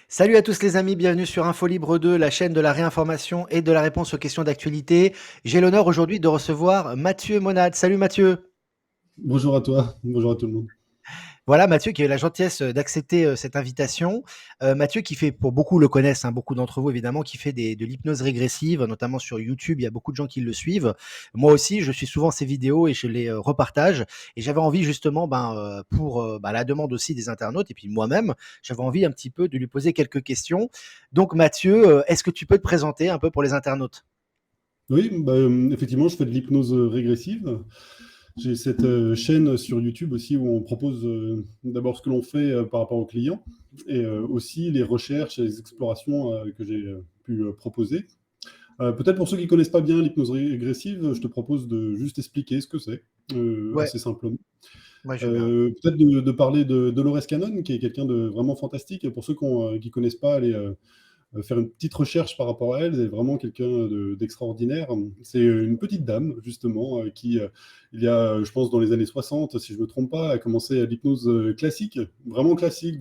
Salut à tous les amis, bienvenue sur Info Libre 2, la chaîne de la réinformation et de la réponse aux questions d'actualité. J'ai l'honneur aujourd'hui de recevoir Mathieu Monade. Salut Mathieu. Bonjour à toi, bonjour à tout le monde. Voilà Mathieu qui a eu la gentillesse d'accepter cette invitation. Mathieu qui fait, pour beaucoup le connaissent, hein, beaucoup d'entre vous évidemment, qui fait de l'hypnose régressive, notamment sur YouTube. Il y a beaucoup de gens qui le suivent. Moi aussi, je suis souvent ses vidéos et je les repartage. Et j'avais envie justement, pour la demande aussi des internautes et puis moi-même, j'avais envie un petit peu de lui poser quelques questions. Donc Mathieu, est-ce que tu peux te présenter un peu pour les internautes? Oui, effectivement, je fais de l'hypnose régressive. J'ai cette chaîne sur YouTube aussi où on propose d'abord ce que l'on fait par rapport aux clients et aussi les recherches et les explorations que j'ai pu proposer. Peut-être pour ceux qui ne connaissent pas bien l'hypnose régressive, je te propose de juste expliquer ce que c'est, Ouais, assez simplement. moi je veux bien. Peut-être de parler de Dolores Cannon, qui est quelqu'un de vraiment fantastique. Et pour ceux qui ne connaissent pas, allez faire une petite recherche par rapport à elle. Elle est vraiment quelqu'un d'extraordinaire. C'est une petite dame, justement, qui, il y a, je pense, dans les années 60, si je ne me trompe pas, a commencé à l'hypnose classique, vraiment classique.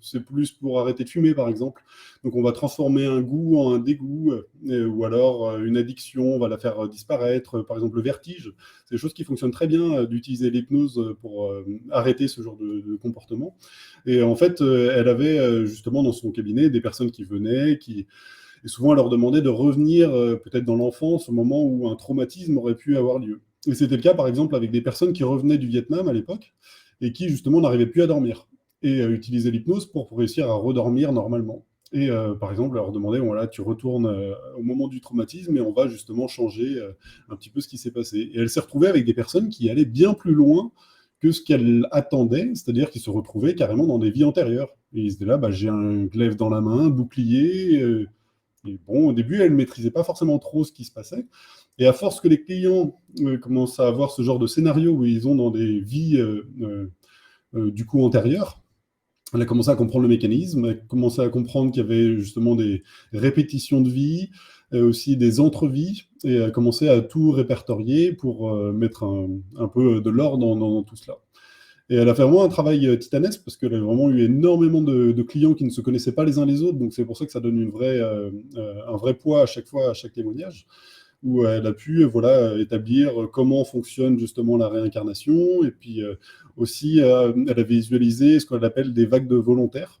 C'est plus pour arrêter de fumer, par exemple. Donc, on va transformer un goût en un dégoût, ou alors une addiction, on va la faire disparaître. Par exemple, le vertige, c'est des choses qui fonctionnent très bien d'utiliser l'hypnose pour arrêter ce genre de comportement. Et en fait, elle avait justement dans son cabinet des personnes qui venaient, et souvent elle leur demandait de revenir peut-être dans l'enfance, au moment où un traumatisme aurait pu avoir lieu. Et c'était le cas, par exemple, avec des personnes qui revenaient du Vietnam à l'époque et qui justement n'arrivaient plus à dormir et utilisaient l'hypnose pour réussir à redormir normalement. Et par exemple, elle leur demandait, voilà, tu retournes au moment du traumatisme et on va justement changer un petit peu ce qui s'est passé. Et elle s'est retrouvée avec des personnes qui allaient bien plus loin que ce qu'elle attendait, c'est-à-dire qu'ils se retrouvaient carrément dans des vies antérieures. Et ils étaient là, bah, j'ai un glaive dans la main, un bouclier. Et bon, au début, elle ne maîtrisait pas forcément trop ce qui se passait. Et à force que les clients commencent à avoir ce genre de scénario où ils ont dans des vies du coup antérieures, elle a commencé à comprendre le mécanisme, elle a commencé à comprendre qu'il y avait justement des répétitions de vie, aussi des entrevies, et elle a commencé à tout répertorier pour mettre un peu de l'ordre dans tout cela. Et elle a fait vraiment un travail titanesque parce qu'elle a vraiment eu énormément de clients qui ne se connaissaient pas les uns les autres. Donc c'est pour ça que ça donne un vrai poids à chaque fois, à chaque témoignage, où elle a pu voilà, établir comment fonctionne justement la réincarnation. Et puis aussi, elle a visualisé ce qu'on appelle des vagues de volontaires.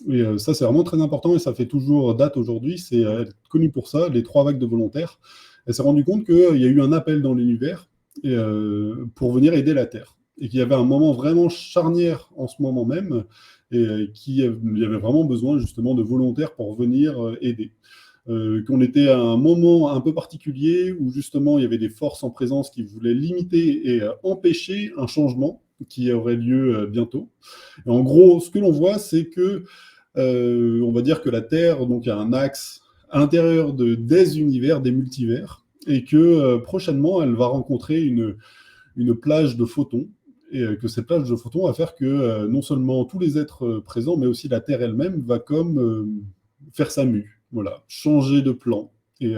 Et ça, c'est vraiment très important et ça fait toujours date aujourd'hui. C'est connu pour ça, les trois vagues de volontaires. Elle s'est rendue compte qu'il y a eu un appel dans l'univers pour venir aider la Terre. Et qu'il y avait un moment vraiment charnière en ce moment même, et qu'il y avait vraiment besoin justement de volontaires pour venir aider. Qu'on était à un moment un peu particulier où justement il y avait des forces en présence qui voulaient limiter et empêcher un changement qui aurait lieu bientôt. Et en gros, ce que l'on voit, c'est que on va dire que la Terre donc, a un axe à l'intérieur des univers, des multivers, et que prochainement, elle va rencontrer une plage de photons, et que cette plage de photons va faire que non seulement tous les êtres présents, mais aussi la Terre elle-même va comme faire sa mue, voilà, changer de plan, et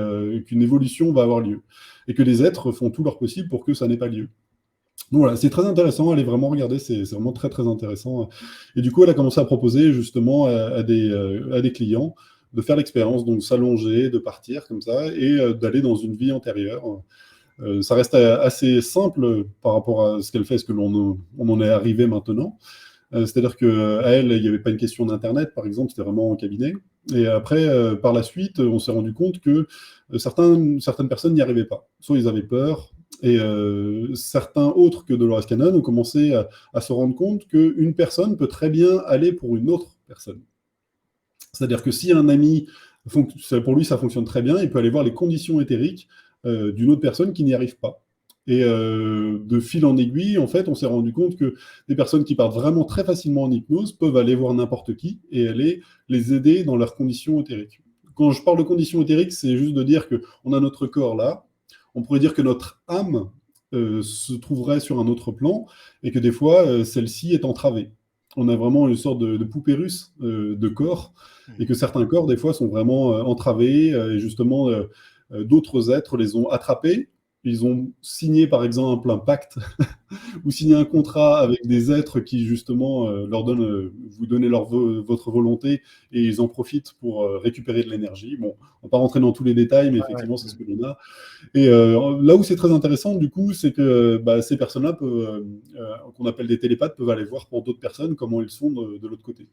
qu'une évolution va avoir lieu, et que les êtres font tout leur possible pour que ça n'ait pas lieu. Donc voilà, c'est très intéressant, allez vraiment regarder, c'est vraiment très très intéressant. Et du coup, elle a commencé à proposer justement à des clients de faire l'expérience, donc s'allonger, de partir comme ça, et d'aller dans une vie antérieure. Ça reste assez simple par rapport à ce qu'elle fait, ce que on en est arrivé maintenant. C'est-à-dire qu'à elle, il n'y avait pas une question d'Internet, par exemple, c'était vraiment en cabinet. Et après, par la suite, on s'est rendu compte que certaines personnes n'y arrivaient pas. Soit ils avaient peur, et certains autres que Dolores Cannon ont commencé à se rendre compte qu'une personne peut très bien aller pour une autre personne. C'est-à-dire que si un ami, pour lui, ça fonctionne très bien, il peut aller voir les conditions éthériques d'une autre personne qui n'y arrive pas. Et de fil en aiguille, en fait, on s'est rendu compte que des personnes qui partent vraiment très facilement en hypnose peuvent aller voir n'importe qui et aller les aider dans leurs conditions éthériques. Quand je parle de conditions éthériques, c'est juste de dire qu'on a notre corps là, on pourrait dire que notre âme se trouverait sur un autre plan et que des fois, celle-ci est entravée. On a vraiment une sorte de poupée russe de corps et que Mhm. certains corps, des fois, sont vraiment entravés et justement, d'autres êtres les ont attrapés ils ont signé par exemple un pacte ou signé un contrat avec des êtres qui justement leur donnent, vous donnez votre volonté et ils en profitent pour récupérer de l'énergie. Bon, on va pas rentrer dans tous les détails, mais Ouais, effectivement, c'est ce mmh. que l'on a. Et là où c'est très intéressant, du coup, c'est que bah, ces personnes-là, qu'on appelle des télépathes, peuvent aller voir pour d'autres personnes comment ils sont de l'autre côté.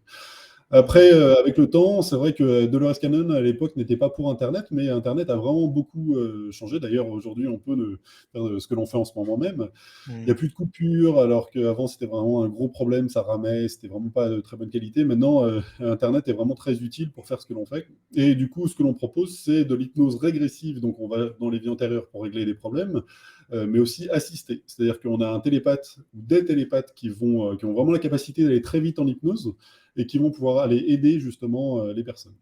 Après, avec le temps, c'est vrai que Dolores Cannon, à l'époque, n'était pas pour Internet, mais Internet a vraiment beaucoup changé. D'ailleurs, aujourd'hui, on peut faire ce que l'on fait en ce moment même. Il n'y a Mmh. plus de coupures, alors qu'avant, c'était vraiment un gros problème, ça ramait, c'était vraiment pas de très bonne qualité. Maintenant, Internet est vraiment très utile pour faire ce que l'on fait. Et du coup, ce que l'on propose, c'est de l'hypnose régressive. Donc, on va dans les vies antérieures pour régler les problèmes, mais aussi assistée. C'est-à-dire qu'on a un télépathe ou des télépathes qui ont vraiment la capacité d'aller très vite en hypnose et qui vont pouvoir aller aider justement les personnes.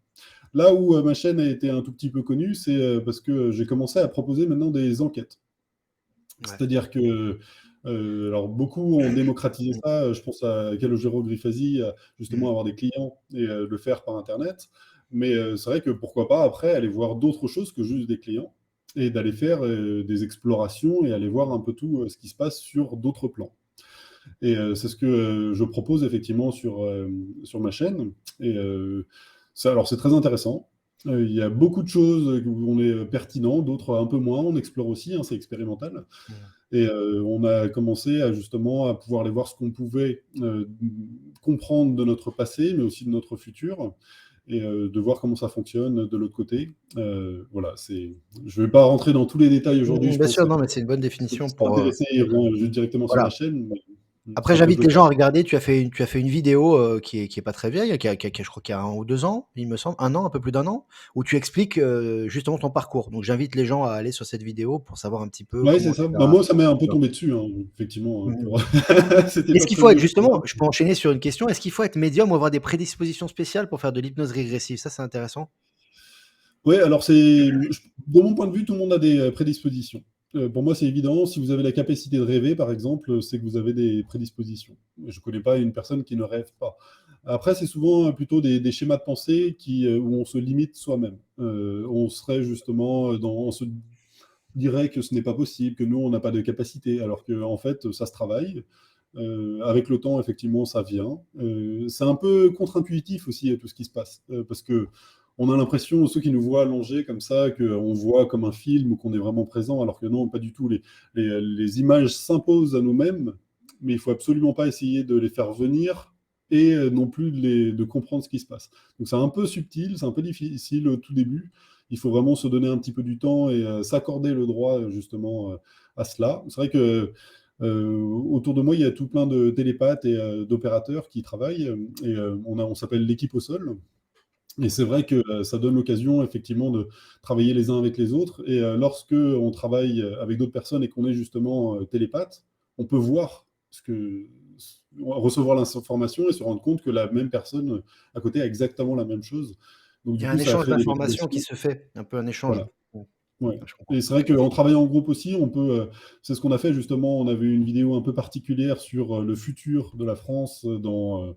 Là où ma chaîne a été un tout petit peu connue, c'est parce que j'ai commencé à proposer maintenant des enquêtes. Ouais. C'est-à-dire que, alors beaucoup ont démocratisé Mmh. ça, je pense à Calogero Grifasi, Mmh. justement avoir des clients et le faire par internet. Mais c'est vrai que pourquoi pas après aller voir d'autres choses que juste des clients et d'aller faire, des explorations et aller voir un peu tout, ce qui se passe sur d'autres plans. Et c'est ce que je propose effectivement sur ma chaîne. Et ça, alors c'est très intéressant. Il y a beaucoup de choses où on est pertinent, d'autres un peu moins. On explore aussi, hein, c'est expérimental. Mmh. Et on a commencé à justement à pouvoir aller voir ce qu'on pouvait comprendre de notre passé, mais aussi de notre futur, et de voir comment ça fonctionne de l'autre côté. Voilà, je ne vais pas rentrer dans tous les détails aujourd'hui, Mmh, je bien pense sûr, non, mais c'est une bonne ceux définition qui seraient pour, intéressés iront juste directement sur ma voilà. chaîne, mais Après, ça peut j'invite les bloquer. gens à regarder. Tu as fait une vidéo, qui est pas très vieille, qui a je crois qu'il y a 1 ou 2 ans, il me semble, 1 an, un peu plus d'1 an, où tu expliques, justement ton parcours. Donc j'invite les gens à aller sur cette vidéo pour savoir un petit peu Ouais, comment c'est ça. tu Bah, as moi, ça m'est un peu tu vois? tombé dessus, hein, effectivement, Mmh mh. c'était Est-ce pas qu'il faut prévu être au justement, préalable. je peux enchaîner sur une question, est-ce qu'il faut être médium ou avoir des prédispositions spéciales pour faire de l'hypnose régressive? Ça, c'est intéressant. Ouais, alors de mon point de vue, tout le monde a des prédispositions. Pour moi, c'est évident, si vous avez la capacité de rêver, par exemple, c'est que vous avez des prédispositions. Je ne connais pas une personne qui ne rêve pas. Après, c'est souvent plutôt des schémas de pensée où on se limite soi-même. On serait justement on se dirait que ce n'est pas possible, que nous, on n'a pas de capacité, alors qu'en fait, ça se travaille. Avec le temps, effectivement, ça vient. C'est un peu contre-intuitif aussi, tout ce qui se passe, parce que on a l'impression, ceux qui nous voient allongés comme ça, qu'on voit comme un film ou qu'on est vraiment présent, alors que non, pas du tout. Les images s'imposent à nous-mêmes, mais il faut absolument pas essayer de les faire venir et non plus de comprendre ce qui se passe. Donc c'est un peu subtil, c'est un peu difficile au tout début. Il faut vraiment se donner un petit peu du temps et s'accorder le droit justement à cela. C'est vrai que autour de moi, il y a tout plein de télépathes et d'opérateurs qui travaillent, et on s'appelle l'équipe au sol. Et c'est vrai que ça donne l'occasion effectivement de travailler les uns avec les autres. Et lorsque on travaille avec d'autres personnes et qu'on est justement télépathe, on peut voir recevoir l'information et se rendre compte que la même personne à côté a exactement la même chose. Donc Il y du a coup, un ça échange crée des d'informations qui validations. se fait, un peu un échange. Voilà. Mmh. Ouais. Ouais, je comprends. Et c'est vrai qu'en travaillant en groupe aussi, on peut, c'est ce qu'on a fait justement, on avait une vidéo un peu particulière sur, le futur de la France, dans,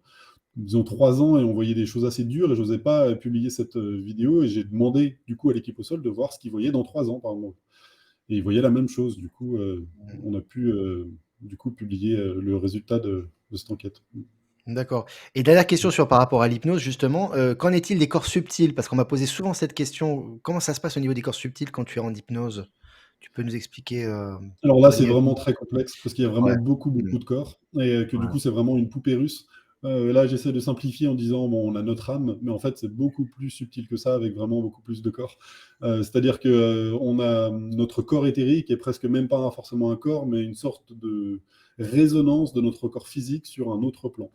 disons 3 ans, et on voyait des choses assez dures et j'osais pas, publier cette, vidéo, et j'ai demandé du coup à l'équipe au sol de voir ce qu'ils voyaient dans 3 ans, par exemple, et ils voyaient la même chose. Du coup, Mmh. on a pu, du coup publier, le résultat de cette enquête. D'accord, et dernière question par rapport à l'hypnose justement, qu'en est-il des corps subtils? Parce qu'on m'a posé souvent cette question, comment ça se passe au niveau des corps subtils quand tu es en hypnose? Tu peux nous expliquer, Alors là, c'est vraiment brièvement? très complexe parce qu'il y a vraiment Ouais. beaucoup, Mmh. beaucoup de corps, et que du Ouais. coup, c'est vraiment une poupée russe. Là, j'essaie de simplifier en disant: «Bon, on a notre âme», mais en fait, c'est beaucoup plus subtil que ça avec vraiment beaucoup plus de corps. C'est-à-dire que, on a notre corps éthérique est presque même pas forcément un corps, mais une sorte de résonance de notre corps physique sur un autre plan.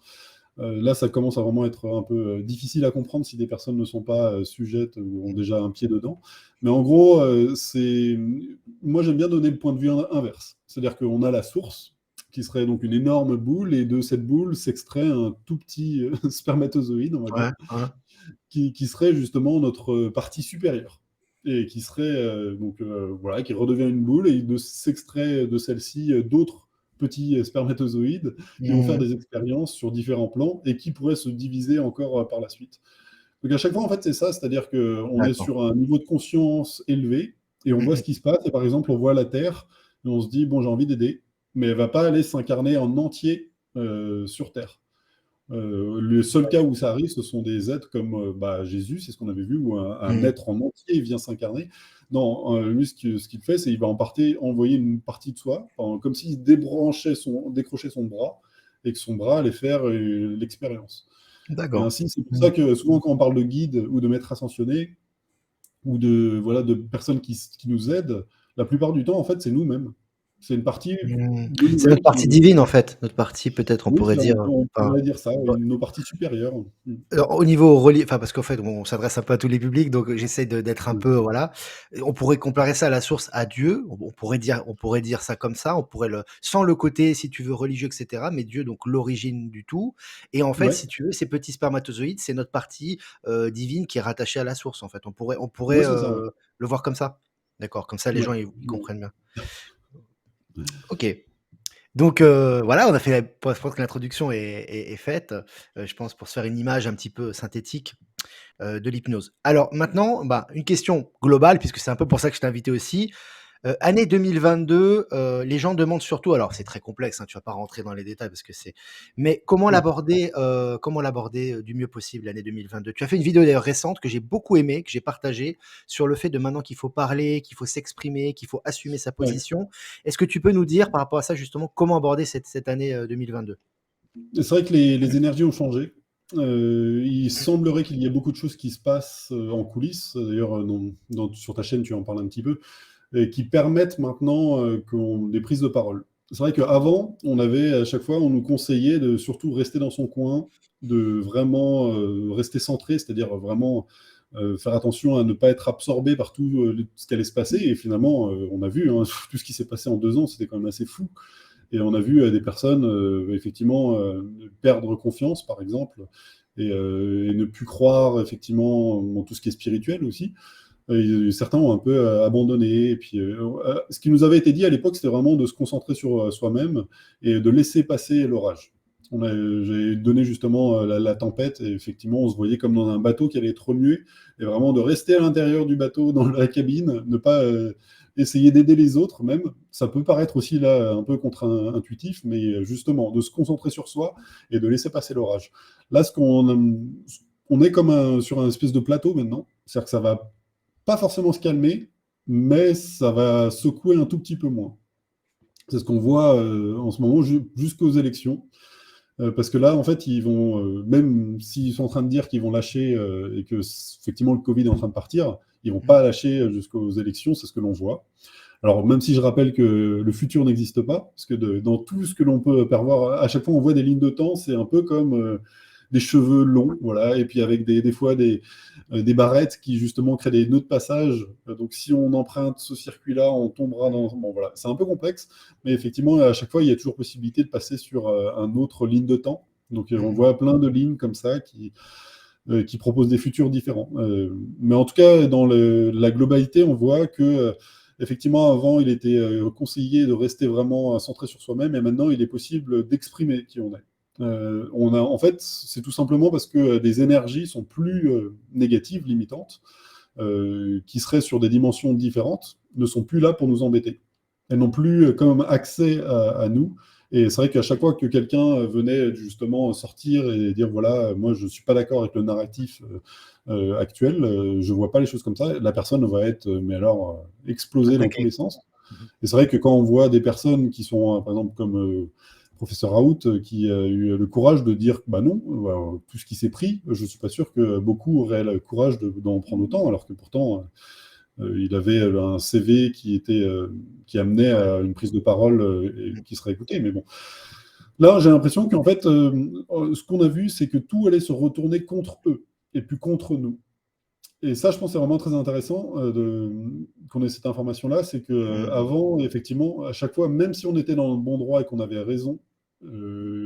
Là, ça commence à vraiment être un peu, difficile à comprendre si des personnes ne sont pas, sujettes ou ont déjà un pied dedans. Mais en gros, moi, j'aime bien donner le point de vue inverse. C'est-à-dire qu'on a la source, qui serait donc une énorme boule, et de cette boule s'extrait un tout petit, spermatozoïde, on va dire, Ouais, ouais. qui serait justement notre, partie supérieure, et qui serait, donc voilà, qui redevient une boule, et de s'extrait de celle-ci, d'autres petits, spermatozoïdes qui vont faire Mmh. des expériences sur différents plans et qui pourraient se diviser encore, par la suite. Donc à chaque fois, en fait, c'est ça, c'est-à-dire qu'on est D'accord. sur un niveau de conscience élevé, Et on voit Mmh. ce qui se passe, et par exemple, on voit la Terre, et on se dit, bon, j'ai envie d'aider, mais elle va pas aller s'incarner en entier sur Terre. Le seul cas où ça arrive, ce sont des êtres comme Jésus, c'est ce qu'on avait vu, où un Mmh. être en entier vient s'incarner. Non, lui, ce qu'il fait, c'est qu'il va envoyer une partie de soi, comme s'il décrochait son bras, et que son bras allait faire l'expérience. Et D'accord. ainsi, c'est pour Mmh. ça que souvent, quand on parle de guide ou de maître ascensionné, ou de personnes qui nous aident, la plupart du temps, en fait, c'est nous-mêmes. C'est une partie Mmh. de C'est nous-mêmes notre qui partie nous... divine, en fait, notre partie peut-être on Oui, pourrait dire, on enfin, pourrait dire ça, oui, bah, nos parties supérieures. alors au niveau enfin parce qu'en fait on s'adresse un peu à tous les publics donc j'essaie d'être un Mm. peu voilà. Et on pourrait comparer ça à la source, à Dieu, on pourrait dire ça comme ça, on pourrait sans le côté si tu veux religieux et cetera, mais Dieu donc l'origine du tout et en fait Ouais, si tu veux ces petits spermatozoïdes, c'est notre partie, divine qui est rattachée à la source en fait. On pourrait, ouais, c'est ça, ouais. le voir comme ça? D'accord, comme ça les Ouais. gens ils Ouais. comprennent bien. OK. Donc voilà, on a fait je pense que l'introduction est faite, je pense pour se faire une image un petit peu synthétique, de l'hypnose. Alors maintenant, bah, une question globale puisque c'est un peu pour ça que je t'ai invité aussi. Année 2022, les gens demandent surtout alors c'est très complexe, hein, tu vas pas rentrer dans les détails parce que mais Ouais. comment l'aborder, du mieux possible l'année 2022? Tu as fait une vidéo d'ailleurs récente que j'ai beaucoup aimée, que j'ai partagée sur le fait de maintenant qu'il faut parler, qu'il faut s'exprimer, qu'il faut assumer sa Ouais. position. Est-ce que tu peux nous dire par rapport à ça justement comment aborder cette année, 2022? C'est vrai que les énergies ont changé. Il semblerait qu'il y ait beaucoup de choses qui se passent en coulisses. D'ailleurs, sur ta chaîne, tu en parles un petit peu, et qui permettent maintenant des prises de parole. C'est vrai qu'avant, on avait à chaque fois, on nous conseillait de surtout rester dans son coin, de vraiment rester centré, c'est-à-dire vraiment faire attention à ne pas être absorbé par tout ce qui allait se passer. Et finalement, on a vu hein, tout ce qui s'est passé en 2 ans, c'était quand même assez fou. Et on a vu des personnes effectivement perdre confiance, par exemple, et ne plus croire effectivement en tout ce qui est spirituel aussi. Certains ont un peu abandonné. Et puis, ce qui nous avait été dit à l'époque, c'était vraiment de se concentrer sur soi-même et de laisser passer l'orage. J'ai donné justement la tempête, et effectivement, on se voyait comme dans un bateau qui allait être remué, et vraiment de rester à l'intérieur du bateau, dans la cabine, ne pas essayer d'aider les autres, même. Ça peut paraître aussi là un peu contre-intuitif, mais justement, de se concentrer sur soi et de laisser passer l'orage. Là, on est comme sur un espèce de plateau maintenant, c'est-à-dire que ça va pas forcément se calmer, mais ça va secouer un tout petit peu moins. C'est ce qu'on voit en ce moment jusqu'aux élections. Parce que là, en fait, ils vont, même s'ils sont en train de dire qu'ils vont lâcher et que effectivement le Covid est en train de partir, ils vont Mmh. pas lâcher jusqu'aux élections, c'est ce que l'on voit. Alors, même si je rappelle que le futur n'existe pas, parce que dans tout ce que l'on peut pervoir, à chaque fois on voit des lignes de temps, c'est un peu comme des cheveux longs, voilà, et puis avec des fois des barrettes qui justement créent des nœuds de passage. Donc, si on emprunte ce circuit-là, on tombera dans. Bon, voilà, c'est un peu complexe, mais effectivement, à chaque fois, il y a toujours possibilité de passer sur un autre ligne de temps. Donc, on Mmh. voit plein de lignes comme ça qui proposent des futurs différents. Mais en tout cas, dans la globalité, on voit que effectivement, avant, il était conseillé de rester vraiment centré sur soi-même, et maintenant, il est possible d'exprimer qui on est. En fait, c'est tout simplement parce que des énergies sont plus négatives, limitantes, qui seraient sur des dimensions différentes, ne sont plus là pour nous embêter. Elles n'ont plus comme accès à nous. Et c'est vrai qu'à chaque fois que quelqu'un venait justement sortir et dire voilà, moi je ne suis pas d'accord avec le narratif actuel, je ne vois pas les choses comme ça, la personne va être, mais alors, explosée dans tous Attaqué. les sens. Mmh. Et c'est vrai que quand on voit des personnes qui sont, par exemple, comme professeur Raoult, qui a eu le courage de dire bah non, tout ce qui s'est pris, je ne suis pas sûr que beaucoup auraient le courage d'en prendre autant, alors que pourtant, il avait un CV qui amenait Ouais. à une prise de parole et Mmh. qui serait écoutée. Mais bon, là, j'ai l'impression qu'en fait, ce qu'on a vu, c'est que tout allait se retourner contre eux et plus contre nous. Et ça, je pense, c'est vraiment très intéressant qu'on ait cette information-là. C'est Mmh. qu'avant, effectivement, à chaque fois, même si on était dans le bon droit et qu'on avait raison,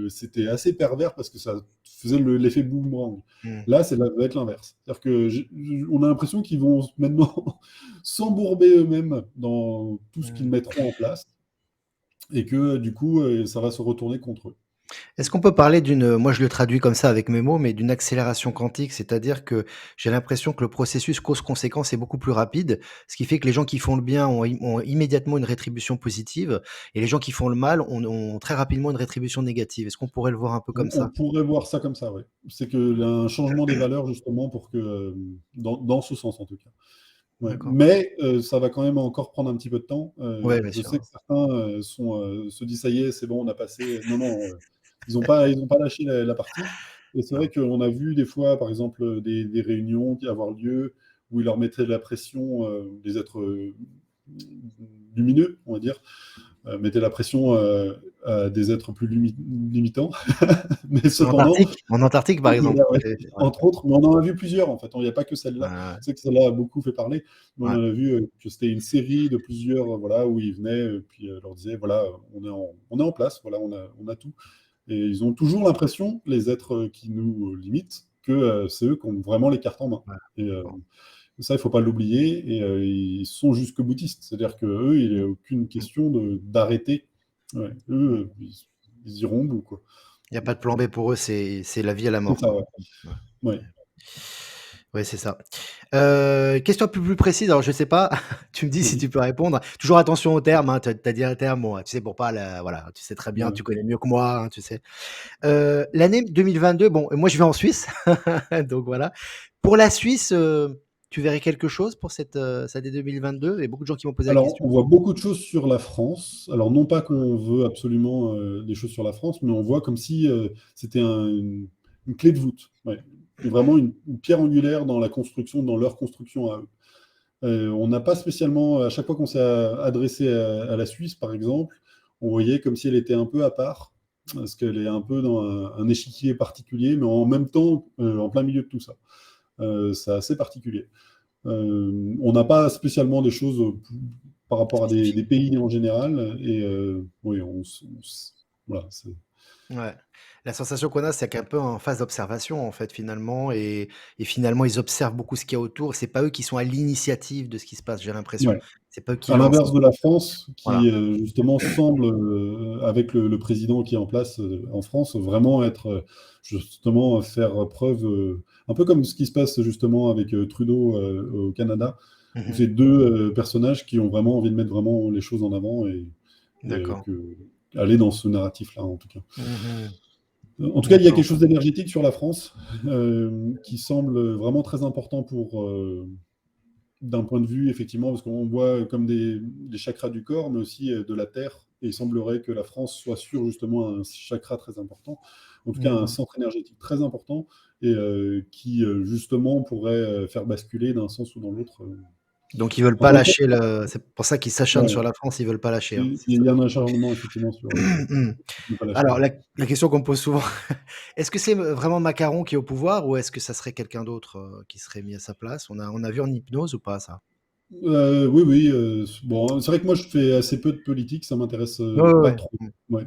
c'était assez pervers parce que ça faisait l'effet boomerang. Mmh. Là, va être l'inverse. C'est-à-dire que on a l'impression qu'ils vont maintenant s'embourber eux-mêmes dans tout ce qu'ils Mmh. mettront en place, et que du coup, ça va se retourner contre eux. Est-ce qu'on peut parler d'une, moi je le traduis comme ça avec mes mots, mais d'une accélération quantique? C'est-à-dire que j'ai l'impression que le processus cause-conséquence est beaucoup plus rapide, ce qui fait que les gens qui font le bien ont immédiatement une rétribution positive et les gens qui font le mal ont très rapidement une rétribution négative. Est-ce qu'on pourrait le voir un peu comme On ça? pourrait voir ça comme ça, oui. C'est que un changement des valeurs justement pour que, dans ce sens en tout cas. Ouais, D'accord. mais ça va quand même encore prendre un petit peu de temps. Ouais, bien Je sais sûr. que certains, se disent: «Ça y est, c'est bon, on a passé». Non, non, ils ont pas lâché la partie et c'est vrai Non. qu'on a vu des fois, par exemple, des réunions qui avoir lieu où ils leur mettaient de la pression, des êtres, lumineux, on va dire, mettaient la pression, à des êtres plus limitants. Mais cependant, En Antarctique, par exemple? voilà, ouais, C'est ouais. entre autres, mais on en a vu plusieurs en fait, il n'y a pas que Ouais, celle-là. ouais, Je sais que celle-là a beaucoup fait parler, mais on ouais. en a vu, que c'était une série de plusieurs, voilà, où ils venaient, puis, leur disaient: «Voilà, on est en place, voilà, on a tout» et ils ont toujours l'impression, les êtres, qui nous, limitent, que, c'est eux qui ont vraiment les cartes en main Ouais. et Bon. ça, il faut pas l'oublier et ils sont jusque-boutistes. C'est-à-dire qu'eux, il est aucune Mmh. question de d'arrêter. Ouais, eux, Mmh. ils iront au bout, quoi. Il y a pas de plan B pour eux, c'est la vie à la C'est mort, ça, quoi. ouais. Ouais. Ouais. Ouais, c'est ça. Question un peu plus précise, alors je sais pas, tu me dis si Vas-y. tu peux répondre. Toujours attention aux termes, hein, tu as dit un terme, bon, tu sais, pour pas la voilà, tu sais très bien, Ouais. tu connais mieux que moi, hein, tu sais. L'année 2022, bon, moi je vais en Suisse, donc voilà. Pour la Suisse, tu verrais quelque chose pour cette année 2022? Il y a beaucoup de gens qui m'ont posé la Alors, question. on voit beaucoup de choses sur la France. Alors, non pas qu'on veut absolument, des choses sur la France, mais on voit comme si, c'était une clé de voûte. Ouais. Et vraiment une pierre angulaire dans la construction, dans leur construction à eux. On n'a pas spécialement à chaque fois qu'on s'est adressé à la Suisse, par exemple, on voyait comme si elle était un peu à part, parce qu'elle est un peu dans un échiquier particulier, mais en même temps, en plein milieu de tout ça. C'est assez particulier. On n'a pas spécialement des choses, par rapport à des pays en général et oui, voilà, c'est Ouais. La sensation qu'on a, c'est qu'un peu en phase d'observation, en fait, finalement et finalement, ils observent beaucoup ce qu'il y a autour. C'est pas eux qui sont à l'initiative de ce qui se passe, j'ai l'impression. ouais. C'est pas eux qui À lancent. l'inverse de la France Voilà. qui, justement semble, avec le président qui est en place, en France, vraiment être, justement faire preuve, un peu comme ce qui se passe justement avec, Trudeau, au Canada, où Mmh. c'est 2 personnages qui ont vraiment envie de mettre vraiment les choses en avant et D'accord. aller dans ce narratif-là, en tout cas. Mmh. En tout cas, il y a quelque D'accord. chose d'énergétique sur la France, qui semble, vraiment très important pour, d'un point de vue, effectivement, parce qu'on voit comme des chakras du corps, mais aussi de la terre. Et il semblerait que la France soit sur justement un chakra très important, en tout cas un Mmh. centre énergétique très important, et qui justement pourrait faire basculer d'un sens ou dans l'autre. Donc ils veulent pas Encore une fois, lâcher le c'est pour ça qu'ils s'acharnent ouais, sur la France, ils veulent pas lâcher, hein, c'est il ça? y a un acharnement effectivement sur Mmh. ne pas lâcher. Alors la question qu'on me pose souvent, est-ce que c'est, vraiment Macron qui est au pouvoir ou est-ce que ça serait quelqu'un d'autre, qui serait mis à sa place? On a vu en hypnose ou pas ça? Oui, oui, bon, c'est vrai que moi je fais assez peu de politique, ça m'intéresse, Ouais, ouais, pas ouais. trop. Mmh. Ouais.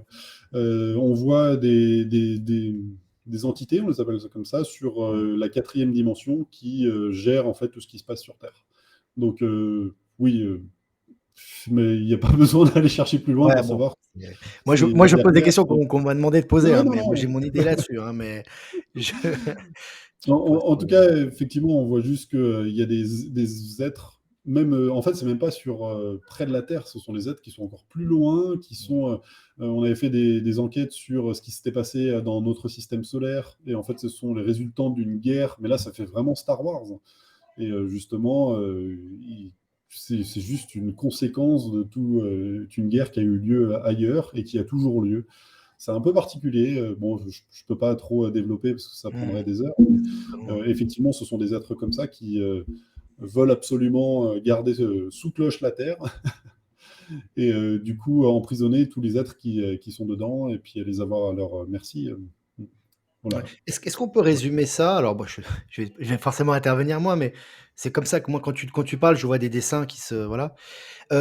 On voit des entités, on les appelle ça comme ça, sur, Mmh. la 4e dimension qui, gèrent en fait tout ce qui se passe sur Terre. Donc, oui, mais il y a pas besoin d'aller chercher plus loin Ouais, pour bon, savoir. c'est moi je C'est moi je pose des derrière, questions qu'on m'a demandé de poser, ouais, hein, non, mais moi non. j'ai mon idée là-dessus, hein, mais je En je pose en en pas tout cas, effectivement, on voit juste qu'il y a des êtres, même, en fait, c'est même pas sur, près de la Terre, ce sont des êtres qui sont encore plus loin, qui sont, on avait fait des enquêtes sur, ce qui s'était passé, dans notre système solaire et en fait, ce sont les résultants d'une guerre, mais là, ça fait vraiment Star Wars et justement, ils c'est juste une conséquence de d'une guerre qui a eu lieu ailleurs et qui a toujours lieu. C'est un peu particulier, bon, je peux pas trop, développer parce que ça prendrait mmh, des heures, mais totalement. effectivement, ce sont des êtres comme ça qui, veulent absolument, garder, sous cloche la terre et du coup, emprisonner tous les êtres qui sont dedans et puis les avoir à leur, merci, mmh, Ouais. voilà. Est-ce qu'on peut résumer ça? Alors bon, je vais forcément intervenir moi, mais c'est comme ça que moi quand tu parles, je vois des dessins qui se voilà.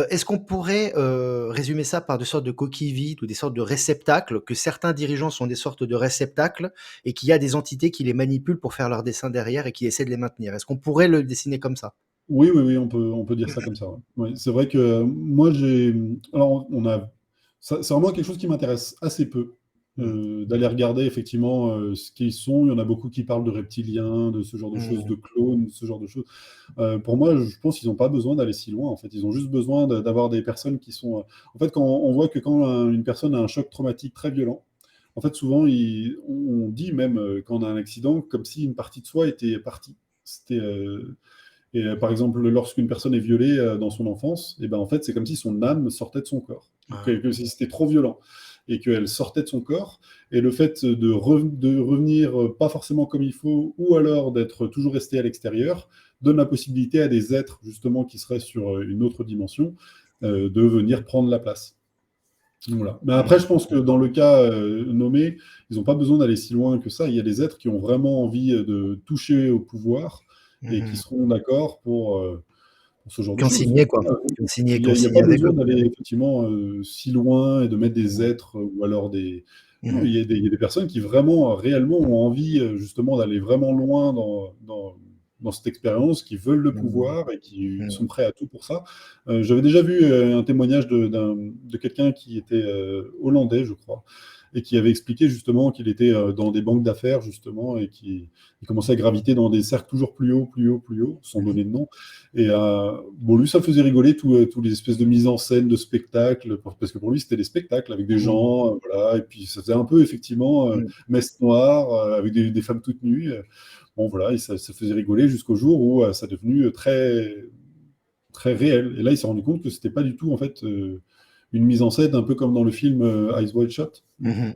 Est-ce qu'on pourrait, résumer ça par des sortes de coquilles vides ou des sortes de réceptacles, que certains dirigeants sont des sortes de réceptacles et qu'il y a des entités qui les manipulent pour faire leurs dessins derrière et qui essaient de les maintenir? Est-ce qu'on pourrait le dessiner comme ça? Oui, oui, oui, on peut dire ça comme ça, ouais. Ouais, c'est vrai que moi alors on a ça c'est vraiment quelque chose qui m'intéresse assez peu. Mmh. d'aller regarder effectivement ce qu'ils sont. Il y en a beaucoup qui parlent de reptiliens, de ce genre de choses, Mmh. de clones, ce genre de choses. Pour moi, je pense qu'ils n'ont pas besoin d'aller si loin, en fait. Ils ont juste besoin d'avoir des personnes qui sont... En fait, quand on voit que quand une personne a un choc traumatique très violent, en fait, souvent, on dit même quand on a un accident, comme si une partie de soi était partie. Par exemple, lorsqu'une personne est violée dans son enfance, et ben, en fait, c'est comme si son âme sortait de son corps. Ah. Que si c'était trop violent et qu'elle sortait de son corps. Et le fait de revenir pas forcément comme il faut, ou alors d'être toujours resté à l'extérieur, donne la possibilité à des êtres, justement, qui seraient sur une autre dimension, de venir prendre la place. Voilà. Mais après, Mmh. je pense que dans le cas nommé, ils n'ont pas besoin d'aller si loin que ça. Il y a des êtres qui ont vraiment envie de toucher au pouvoir et qui Mmh. seront d'accord pour ce genre de Qui ont choses. signé, quoi. Voilà. Qui ont Il y a signé pas avec besoin eux. d'aller effectivement si loin et de mettre des Mmh. êtres ou alors des... Non, Mmh. il y a des personnes qui vraiment, réellement ont envie justement d'aller vraiment loin dans cette expérience, qui veulent le Mmh. pouvoir et qui Mmh. sont prêts à tout pour ça. J'avais déjà vu un témoignage de quelqu'un qui était hollandais, je crois, et qui avait expliqué justement qu'il était dans des banques d'affaires, justement, et qui il commençait à graviter dans des cercles toujours plus haut, plus haut, plus haut, sans Mmh. donner de nom. Et bon, lui, ça faisait rigoler tous les espèces de mises en scène, de spectacles, parce que pour lui, c'était des spectacles avec des Mmh. gens, voilà, et puis ça faisait un peu, effectivement, Mmh. messe noire, avec des femmes toutes nues. Bon, voilà, et ça faisait rigoler jusqu'au jour où ça est devenu très, très réel. Et là, il s'est rendu compte que c'était pas du tout, en fait, une mise en scène, un peu comme dans le film Eyes Wide Shut. Mmh.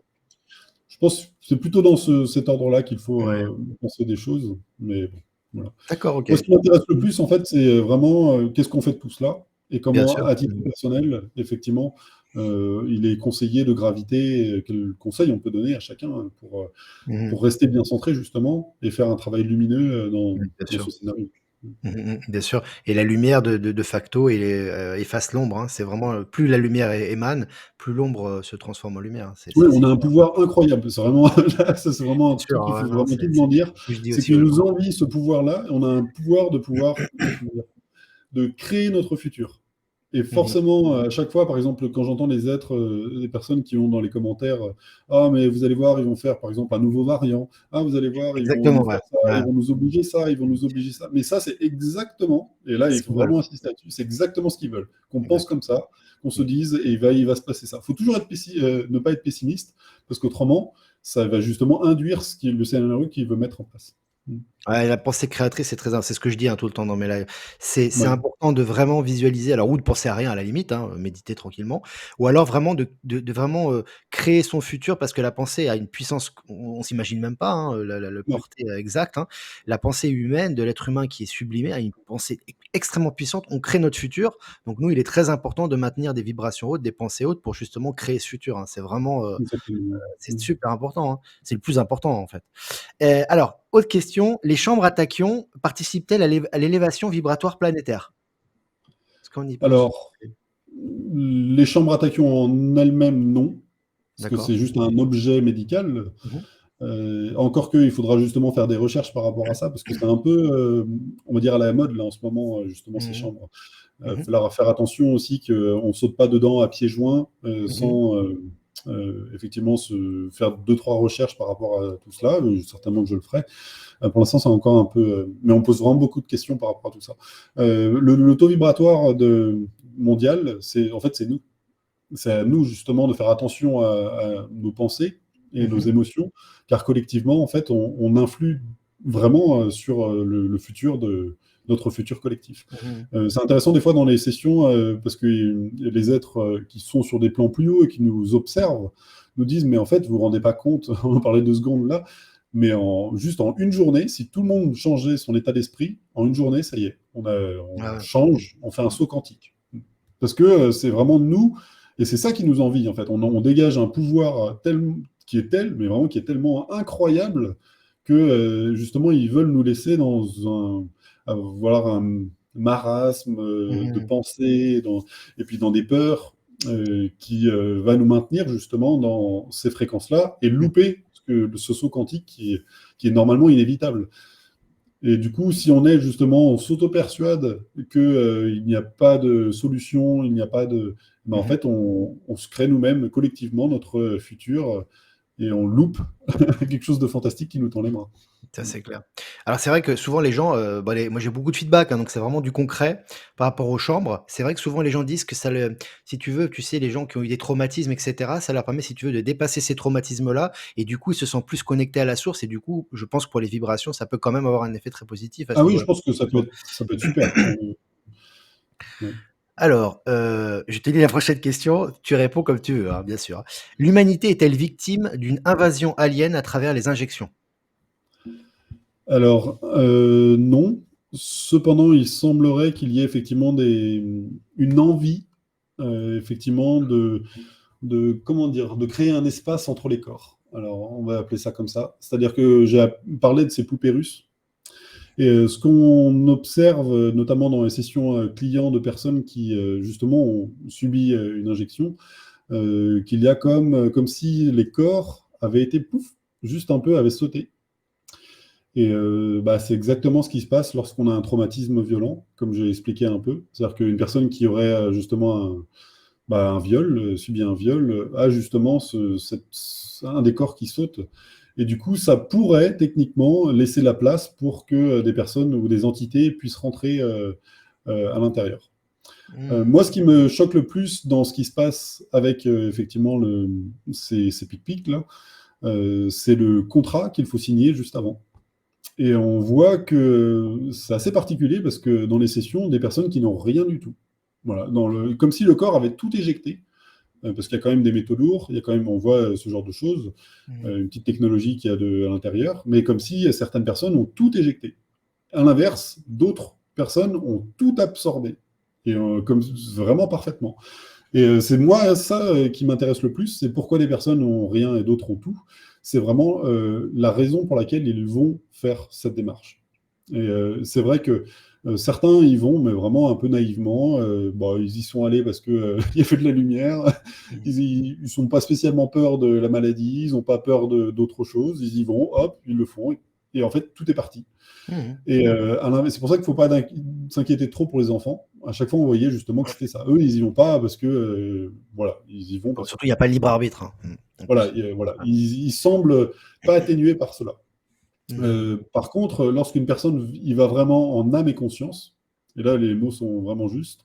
Je pense que c'est plutôt dans cet ordre-là qu'il faut Ouais. penser des choses, mais bon, voilà. D'accord, OK. Moi, ce qui m'intéresse le Mmh. plus, en fait, c'est vraiment qu'est-ce qu'on fait de tout cela et Bien comment, sûr. à titre Mmh. personnel, effectivement, il est conseillé de graviter, quels conseils on peut donner à chacun hein, Mmh. pour rester bien centré, justement, et faire un travail lumineux Mmh, bien dans sûr. ce scénario. Mmh mh, mmh, bien sûr et la lumière de facto efface l'ombre, hein. C'est vraiment, plus la lumière émane, plus l'ombre, se transforme en lumière, hein. Oui, on C'est a un pouvoir incroyable. C'est vraiment, là, ça, c'est vraiment bien un sûr, truc qu'il ouais, faut non, vraiment c'est doublement dire. ce que je dis C'est aussi qu'il aux nous gens. envie ce pouvoir-là. On a un pouvoir de pouvoir, comment dire, de créer notre futur. Et Mmh mh. forcément, à chaque fois, par exemple, quand j'entends les êtres, des personnes qui ont dans les commentaires, «Ah mais vous allez voir, ils vont faire par exemple un nouveau variant. Ah vous allez voir, ils vont Exactement, nous ouais, faire ça, ouais, ils vont nous obliger ça, ils vont nous obliger ça». Mais ça, c'est exactement et là, c'est il ce faut qu'ils veulent. vraiment insister là-dessus, c'est exactement ce qu'ils veulent. Qu'on pense comme Exactement. ça, qu'on se Mmh. dise: «Et il va se passer ça». Il faut toujours ne pas être pessimiste parce qu'autrement, ça va justement induire le scénario qu'il veut mettre en place. Mmh. Ouais, la pensée créatrice, c'est ce que je dis, hein, tout le temps dans mes lives. C'est Ouais, important de vraiment visualiser, alors ou de penser à rien à la limite, hein, méditer tranquillement, ou alors vraiment de vraiment, créer son futur parce que la pensée a une puissance qu'on s'imagine même pas, hein, la le ouais, portée exacte, hein. La pensée humaine de l'être humain qui est sublimé a une pensée extrêmement puissante. On crée notre futur, donc nous, il est très important de maintenir des vibrations hautes, des pensées hautes pour justement créer ce futur, hein. C'est vraiment, exactement. c'est Mmh. super important, hein. C'est le plus important, en fait. Alors, autre question, les chambres à tachyons participent-elles à l'élévation vibratoire planétaire? Est-ce qu'on y pense? Alors, les chambres à tachyon en elles-mêmes, non, parce que D'accord. c'est juste un objet médical. Mmh mh. Encore qu'il faudra justement faire des recherches par rapport à ça, parce que c'est un peu, on va dire à la mode là en ce moment, justement ces Mmh mh. chambres. Mmh mh. Falloir faire attention aussi qu'on ne saute pas dedans à pieds joints, Mmh mh. sans effectivement se faire deux trois recherches par rapport à tout cela. Certainement que je le ferai. Pour l'instant, c'est encore un peu, mais on pose vraiment beaucoup de questions par rapport à tout ça. Le taux vibratoire mondial, c'est en fait c'est nous. C'est à nous justement de faire attention à nos pensées et Mmh nos mh. émotions, car collectivement, en fait, on influe vraiment sur le futur de notre futur collectif. Mmh mh. C'est intéressant des fois dans les sessions, parce que les êtres qui sont sur des plans plus hauts et qui nous observent nous disent, mais en fait, vous vous rendez pas compte, on en parlait 2 secondes là, mais juste en une journée, si tout le monde changeait son état d'esprit, en une journée, ça y est, on Ah ouais. change, on fait un saut quantique. Parce que c'est vraiment nous, et c'est ça qui nous envie en fait. On dégage un pouvoir qui est tel, mais vraiment qui est tellement incroyable que justement ils veulent nous laisser dans voilà, un marasme Mmh de mh. pensée, et puis dans des peurs qui va nous maintenir justement dans ces fréquences-là et Mmh. louper ce saut quantique qui est normalement inévitable. Et du coup, si on est justement, on s'auto-persuade que, il n'y a pas de solution, il n'y a pas de... Ben, en Mmh mh. fait, on se crée nous-mêmes collectivement notre futur, et on loupe quelque chose de fantastique qui nous tend les bras. Ça, c'est clair. Alors c'est vrai que souvent les gens, bah, moi j'ai beaucoup de feedback, hein, donc c'est vraiment du concret par rapport aux chambres. C'est vrai que souvent les gens disent que ça le si tu veux, tu sais, les gens qui ont eu des traumatismes et cetera, ça leur permet, si tu veux, de dépasser ces traumatismes-là et du coup, ils se sentent plus connectés à la source et du coup, je pense que pour les vibrations, ça peut quand même avoir un effet très positif à Ah ce oui, niveau-là. je pense que Tu vois? ça peut être super. Ouais. Alors, je te lis la prochaine question, tu réponds comme tu veux, hein, bien sûr, hein. L'humanité est-elle victime d'une invasion alien à travers les injections? Alors, non. Cependant, il semblerait qu'il y ait effectivement une envie, effectivement, comment dire, de créer un espace entre les corps. Alors, on va appeler ça comme ça. C'est-à-dire que j'ai parlé de ces poupées russes. Et ce qu'on observe, notamment dans les sessions clients de personnes qui, justement, ont subi une injection, qu'il y a comme si les corps avaient été, pouf, juste un peu, avaient sauté. Et bah, c'est exactement ce qui se passe lorsqu'on a un traumatisme violent, comme j'ai expliqué un peu. C'est-à-dire qu'une personne qui aurait justement un viol, subit un viol, a justement un des corps qui saute. Et du coup, ça pourrait techniquement laisser la place pour que des personnes ou des entités puissent rentrer à l'intérieur. Mmh. Moi, ce qui me choque le plus dans ce qui se passe avec effectivement ces pic là, c'est le contrat qu'il faut signer juste avant. Et on voit que c'est assez particulier parce que dans les sessions, des personnes qui n'ont rien du tout. Voilà, comme si le corps avait tout éjecté, parce qu'il y a quand même des métaux lourds, il y a quand même, on voit ce genre de choses, Mmh. une petite technologie qu'il y a à l'intérieur, mais comme si certaines personnes ont tout éjecté. À l'inverse, d'autres personnes ont tout absorbé, et comme vraiment parfaitement. Et c'est moi ça qui m'intéresse le plus, c'est pourquoi des personnes ont rien et d'autres ont tout. C'est vraiment la raison pour laquelle ils vont faire cette démarche. Et c'est vrai que certains y vont, mais vraiment un peu naïvement. Bon, ils y sont allés parce que il y avait de la lumière. Mmh. Ils sont pas spécialement peur de la maladie, ils n'ont pas peur d'autre chose. Ils y vont, hop, ils le font, et en fait tout est parti. Mmh. Et c'est pour ça qu'il ne faut pas s'inquiéter trop pour les enfants. À chaque fois, on voyait justement que c'était ça. Eux, ils y vont pas parce que, voilà, ils y vont Bon, parce surtout, il y a pas le libre arbitre, hein. En voilà, plus. voilà, ils semblent pas atténués par cela. Mmh. Par contre, lorsqu'une personne y va vraiment en âme et conscience, et là, les mots sont vraiment justes,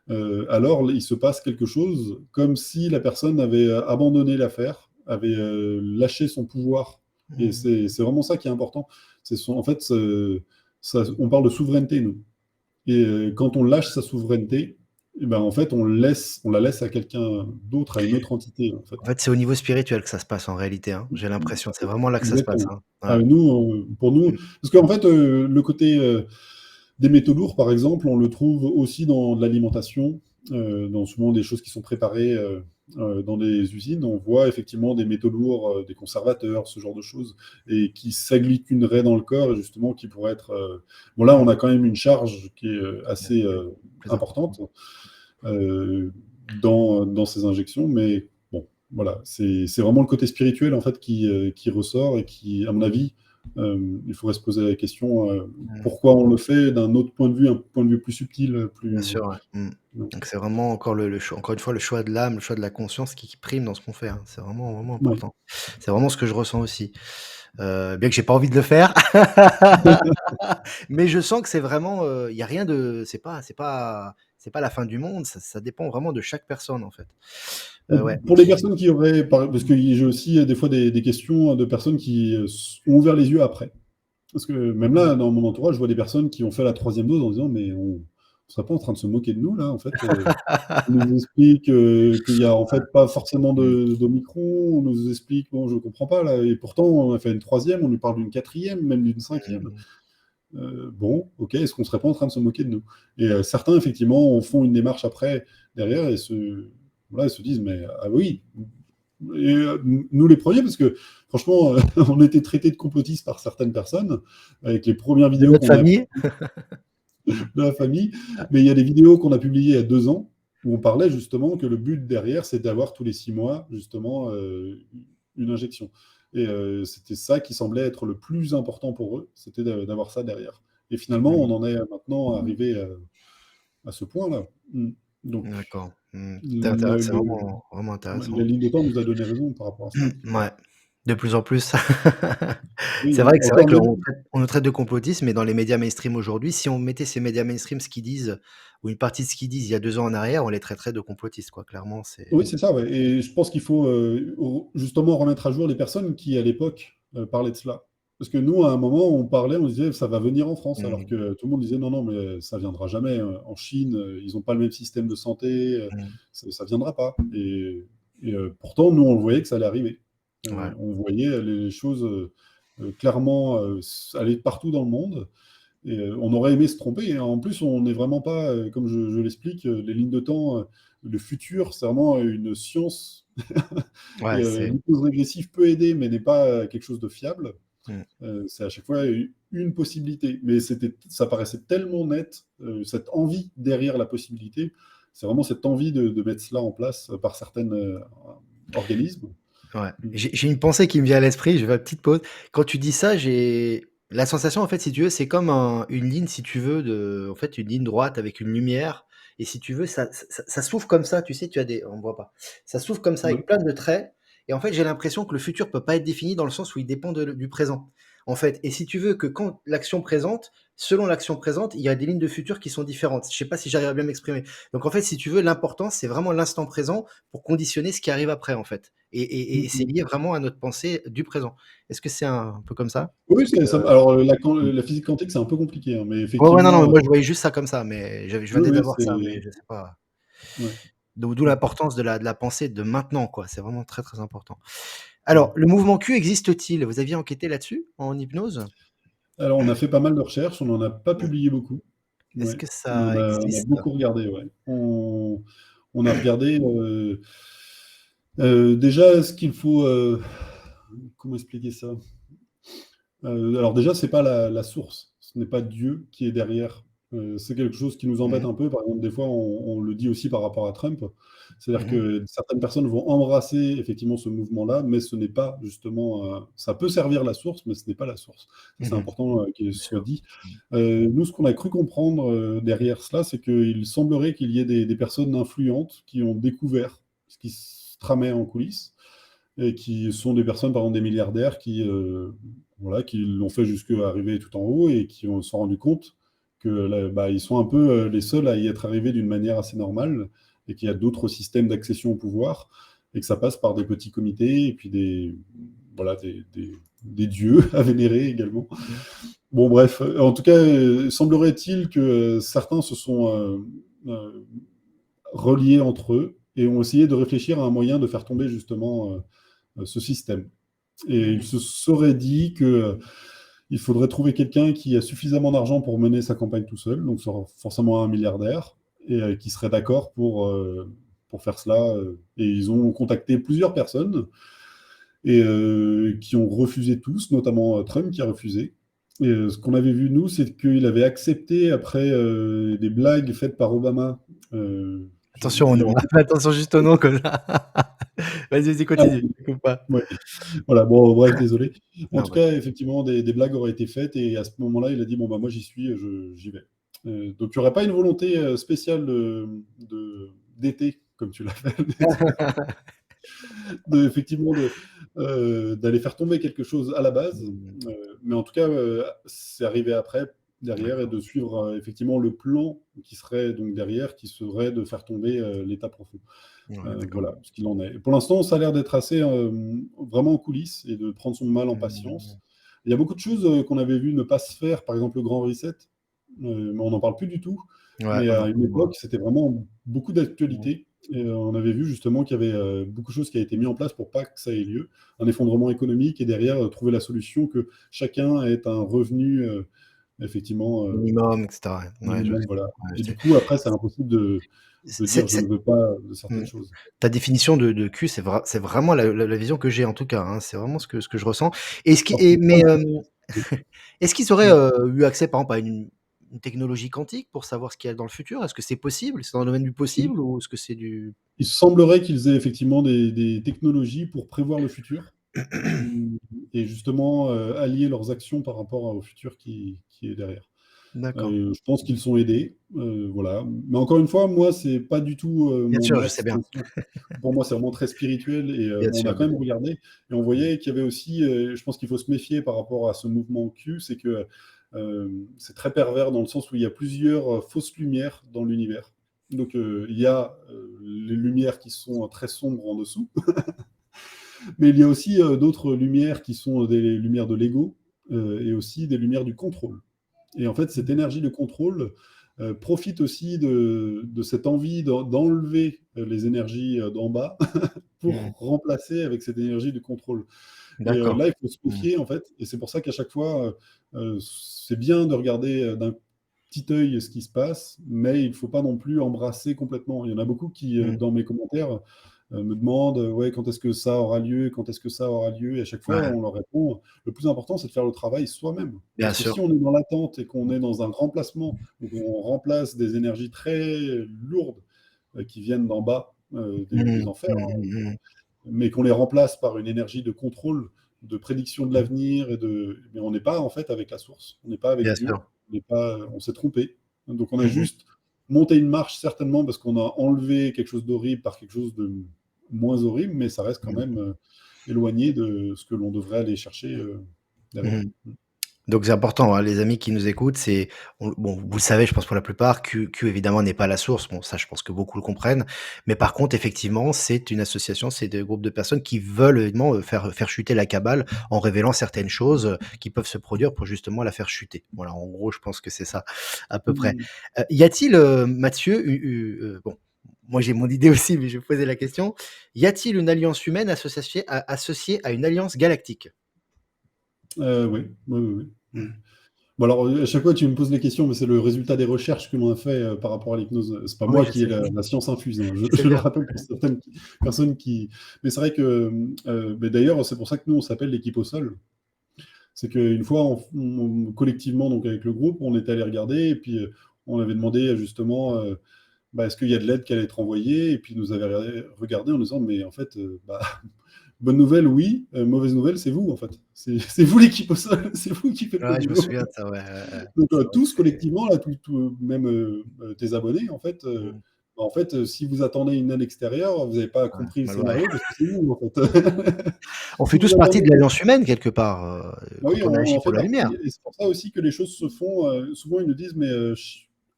alors il se passe quelque chose comme si la personne avait abandonné l'affaire, avait lâché son pouvoir. Et Mmh. c'est vraiment ça qui est important. En fait, on parle de souveraineté, nous. Et quand on lâche sa souveraineté, eh ben, en fait, on la laisse à quelqu'un d'autre, à une autre entité, en En fait. fait, c'est au niveau spirituel que ça se passe en réalité, hein, j'ai l'impression. C'est vraiment là que ça se passe, Exactement. hein. Ah, Ouais. nous, pour nous, Mmh. parce qu'en fait, le côté des métaux lourds, par exemple, on le trouve aussi dans de l'alimentation, dans souvent des choses qui sont préparées dans des usines. On voit effectivement des métaux lourds, des conservateurs, ce genre de choses, et qui s'agglutineraient dans le corps, et justement, qui pourraient être. Bon, là, on Mmh. a quand même une charge qui est Bien assez sûr, plus important. importante dans ces injections, mais bon, voilà, c'est vraiment le côté spirituel, en fait, qui ressort et qui, à mon avis, il faudrait se poser la question Mmh. pourquoi on le fait d'un autre point de vue, un point de vue plus subtil, Bien plus. sûr, ouais. Mmh. Donc c'est vraiment encore le choix encore une fois, le choix de l'âme, le choix de la conscience qui prime dans ce qu'on fait, hein. C'est vraiment, vraiment Ouais. important. C'est vraiment ce que je ressens aussi. Bien que j'ai pas envie de le faire, mais je sens que c'est vraiment, il y a rien de c'est pas la fin du monde, ça dépend vraiment de chaque personne, en fait. Ouais. Pour les personnes qui auraient, parce que j'ai aussi des fois des questions de personnes qui ont ouvert les yeux après. Parce que même Mmh. là, dans mon entourage, je vois des personnes qui ont fait la troisième dose en disant, mais on ne serait pas en train de se moquer de nous, là, en fait. On nous explique qu'il y a en fait pas forcément Mmh. d'Omicron, on nous explique, bon, je comprends pas, là, et pourtant, on a fait une troisième, on nous parle d'une quatrième, même d'une cinquième. Mmh. Bon, ok, est-ce qu'on serait pas en train de se moquer de nous? Et certains, effectivement, font une démarche après, derrière, voilà, ils se disent, mais ah oui, et, nous les premiers, parce que franchement, on était traités de complotistes par certaines personnes, avec les premières De vidéos notre qu'on a famille? de la famille, mais il y a des vidéos qu'on a publiées il y a 2 ans, où on parlait justement que le but derrière, c'est d'avoir tous les 6 mois, justement, une injection. Et c'était ça qui semblait être le plus important pour eux, c'était d'avoir ça derrière. Et finalement, Mmh. on en est maintenant arrivé à ce point-là. Donc, D'accord. Mmh. C'est le, c'est le- vraiment, vraiment ouais, intéressant. la ligne de temps nous a donné raison par rapport à ça. Ouais. De plus en plus. Oui, C'est vrai que c'est vrai encore même. on nous traite de complotistes, mais dans les médias mainstream aujourd'hui, si on mettait ces médias mainstream ce qu'ils disent ou une partie de ce qu'ils disent il y a 2 ans en arrière, on les traiterait de complotistes quoi, clairement c'est Oui, c'est ça, ouais. Et je pense qu'il faut justement remettre à jour les personnes qui, à l'époque, parlaient de cela. Parce que nous, à un moment, on parlait, on disait ça va venir en France, alors mmh, que tout le monde disait non, non, mais ça viendra jamais. En Chine, ils n'ont pas le même système de santé, mmh, ça viendra pas. Pourtant, nous, on voyait que ça allait arriver. ouais, On voyait les choses clairement aller partout dans le monde. Et on aurait aimé se tromper. Et en plus, on n'est vraiment pas, comme je l'explique, les lignes de temps, le futur, c'est vraiment une science. Et ouais, c'est l'hypnose régressive peut aider, mais n'est pas quelque chose de fiable. mmh, C'est à chaque fois une possibilité. Mais ça paraissait tellement net, cette envie derrière la possibilité. C'est vraiment cette envie de mettre cela en place par certains organismes. ouais. J'ai une pensée qui me vient à l'esprit, je vais faire une petite pause. Quand tu dis ça, j'ai la sensation en fait, si tu veux, c'est comme une ligne, si tu veux, en fait, une ligne droite avec une lumière et si tu veux, ça s'ouvre comme ça, tu sais, tu as des on voit pas. Ça s'ouvre comme ça Ouais. avec plein de traits et en fait, j'ai l'impression que le futur peut pas être défini dans le sens où il dépend du présent, en fait et si tu veux que quand l'action présente, selon l'action présente, il y a des lignes de futur qui sont différentes. Je sais pas si j'arrive à bien m'exprimer. Donc en fait, si tu veux, l'important, c'est vraiment l'instant présent pour conditionner ce qui arrive après, en fait et c'est Mhm. lié vraiment à notre pensée du présent. Est-ce que c'est un peu comme ça? Oui, alors la physique quantique, c'est un peu compliqué, hein, mais Ouais, ouais, non, non, effectivement, mais moi je voyais juste ça comme ça, mais je oui, venais oui, d'avoir ça, mais je sais pas. ouais. D'où l'importance de la pensée de maintenant, quoi. C'est vraiment très, très important. Alors, Mhm. le mouvement Q existe-t-il? Vous aviez enquêté là-dessus, en hypnose? Alors, on a fait pas mal de recherches, on n'en a pas Mmh. publié beaucoup. Est-ce Ouais, que mais ça on a existe? beaucoup regardé, ouais. On a regardé, déjà ce qu'il faut, comment expliquer ça? Alors déjà, c'est pas la source, ce n'est pas Dieu qui est derrière. C'est quelque chose qui nous embête Mmh. un peu. Par exemple, des fois, on le dit aussi par rapport à Trump. C'est-à-dire Mmh. que certaines personnes vont embrasser effectivement ce mouvement-là, mais ce n'est pas justement, ça peut servir la source, mais ce n'est pas la source. Ça, c'est Mmh. important, qu'il Bien soit sûr. dit. Nous, ce qu'on a cru comprendre, derrière cela, c'est qu'il semblerait qu'il y ait des personnes influentes qui ont découvert ce qui se tramait en coulisses et qui sont des personnes, par exemple, des milliardaires qui, voilà, qui l'ont fait jusqu'à arriver tout en haut et qui se sont rendus compte que là, bah, ils sont un peu les seuls à y être arrivés d'une manière assez normale et qu'il y a d'autres systèmes d'accession au pouvoir et que ça passe par des petits comités et puis voilà, des dieux à vénérer également. Mmh. Bon, bref, en tout cas, semblerait-il que certains se sont reliés entre eux et ont essayé de réfléchir à un moyen de faire tomber justement ce système. Et il Mmh. se serait dit que il faudrait trouver quelqu'un qui a suffisamment d'argent pour mener sa campagne tout seul, donc forcément un milliardaire, et qui serait d'accord pour faire cela. Et ils ont contacté plusieurs personnes et qui ont refusé tous, notamment Trump qui a refusé. Et ce qu'on avait vu, nous, c'est qu'il avait accepté, après des blagues faites par Obama. Attention au Il nom, avait... hein. Fais attention juste au nom comme ça. Vas-y, vas-y, Ah, continue, je coupe pas. ouais. Voilà, bon, bref, désolé. En Non, tout bah, cas, effectivement, des blagues auraient été faites, et à ce moment-là, il a dit, bon, bah, moi, j'y suis, j'y vais. Donc, il n'y aurait pas une volonté spéciale d'été, comme tu l'appelles, effectivement, d'aller faire tomber quelque chose à la base. mmh, Mais en tout cas, c'est arrivé après, derrière, et d'accord. de suivre effectivement le plan qui serait donc derrière, qui serait de faire tomber l'État profond. Ouais, d'accord. Voilà ce qu'il en est. Et pour l'instant, ça a l'air d'être assez vraiment en coulisses et de prendre son mal en Mmh. patience. Il y a beaucoup de choses qu'on avait vues ne pas se faire, par exemple le Grand Reset, mais on n'en parle plus du tout. Ouais, Mais moi non à une plus, moi. époque, c'était vraiment beaucoup Mmh. d'actualité. Et on avait vu justement qu'il y avait beaucoup de choses qui avaient été mises en place pour pas que ça ait lieu. Un effondrement économique et derrière, trouver la solution que chacun ait un revenu, effectivement, Minimum et cetera, ouais. Ouais, je minimum, voilà. ouais, Et du coup, après, c'est impossible de dire: «Je c'est ne veux pas de mmh. certaines choses». Ta définition de Q, c'est vraiment la vision que j'ai en tout cas, hein. C'est vraiment ce que je ressens. Est-ce qui Alors et c'est pas mais, oui. est-ce qu'ils auraient, Mmh. eu accès par exemple à une technologie quantique pour savoir ce qu'il y a dans le futur? Est-ce que c'est possible? C'est dans le domaine du possible ou est-ce que c'est du Il semblerait qu'ils aient effectivement des technologies pour prévoir le futur, mmh, et justement, allier leurs actions par rapport au futur qui est derrière. D'accord. Je pense qu'ils sont aidés, voilà. Mais encore une fois, moi, c'est pas du tout, Bien mon sûr, je sais axe. bien. Pour moi, c'est vraiment très spirituel et Bien on a sûr, quand bien même sûr. regardé et on Mmh. voyait qu'il y avait aussi, je pense qu'il faut se méfier par rapport à ce mouvement Q, c'est que, c'est très pervers dans le sens où il y a plusieurs, fausses lumières dans l'univers. Donc, il y a, les lumières qui sont très sombres en dessous, mais il y a aussi, d'autres lumières qui sont des lumières de l'ego, et aussi des lumières du contrôle. Et en fait, cette Mmh. énergie de contrôle profite aussi de cette envie d'enlever les énergies d'en bas Mmh. pour remplacer avec cette énergie de contrôle. Et D'accord. là, il faut se Mmh. méfier, en fait. Et c'est pour ça qu'à chaque fois, c'est bien de regarder d'un petit œil ce qui se passe, mais il ne faut pas non plus embrasser complètement. Il y en a beaucoup qui, Mmh. dans mes commentaires, me demandent ouais, quand est-ce que ça aura lieu, quand est-ce que ça aura lieu. Et à chaque fois, Ouais, on leur répond le plus important, c'est de faire le travail soi-même. bien Parce que sûr. si on est dans l'attente et qu'on est dans un remplacement, donc on remplace des énergies très lourdes qui viennent d'en bas, des Mmh. enfers, Mmh hein, mh, mmh. mais qu'on les remplace par une énergie de contrôle, de prédiction de Mmh. l'avenir mais on n'est pas en fait avec la source, on n'est pas avec Bien Dieu, sûr. on s'est trompé. Donc on a Mmh mh. juste monté une marche certainement parce qu'on a enlevé quelque chose d'horrible par quelque chose de moins horrible, mais ça reste quand Mmh. même éloigné de ce que l'on devrait aller chercher derrière. Mmh. Donc c'est important, hein, les amis qui nous écoutent, c'est bon, vous le savez, je pense pour la plupart, Q évidemment n'est pas la source. Bon, ça, je pense que beaucoup le comprennent. Mais par contre, effectivement, c'est une association, c'est des groupes de personnes qui veulent évidemment, faire chuter la cabale en révélant certaines choses, qui peuvent se produire pour justement la faire chuter. Voilà, en gros, je pense que c'est ça, à peu près. Mmh. Y a-t-il, Mathieu, bon, moi j'ai mon idée aussi, mais je vais poser la question. Y a-t-il une alliance humaine associée à une alliance galactique? Oui, oui, oui, oui, oui. Mmh. Bon alors, à chaque fois tu me poses les questions, mais c'est le résultat des recherches que l'on a fait, par rapport à l'hypnose. C'est pas Oui, moi je qui ai sais. la science infuse, hein. Je Je sais je le bien. rappelle pour certaines personnes qui mais c'est vrai que, beh, d'ailleurs, c'est pour ça que nous, on s'appelle l'équipe au sol. C'est qu'une fois, collectivement, donc avec le groupe, on est allé regarder et puis, on avait demandé, justement, bah, est-ce qu'il y a de l'aide qui allait être envoyée? Et puis ils nous avaient regardé en nous disant: «Mais en fait, bah, bonne nouvelle, oui, mauvaise nouvelle, c'est vous, en fait. C'est vous l'équipe au sol, c'est vous qui faites le Ouais, je me boulot». souviens de ça, ouais, ouais, ouais. Donc, C'est vrai que tous collectivement, là, même, tes abonnés, en fait, mmh, bah, en fait, si vous attendez une aide extérieure, vous n'avez pas ouais, compris le mal barré. scénario parce que c'est vous, en fait. On fait Si vous tous partie attendez de l'alliance humaine quelque part, bah, oui, quand on on agit en pour fait la partie lumière. et c'est pour ça aussi que les choses se font, souvent ils nous disent: «Mais,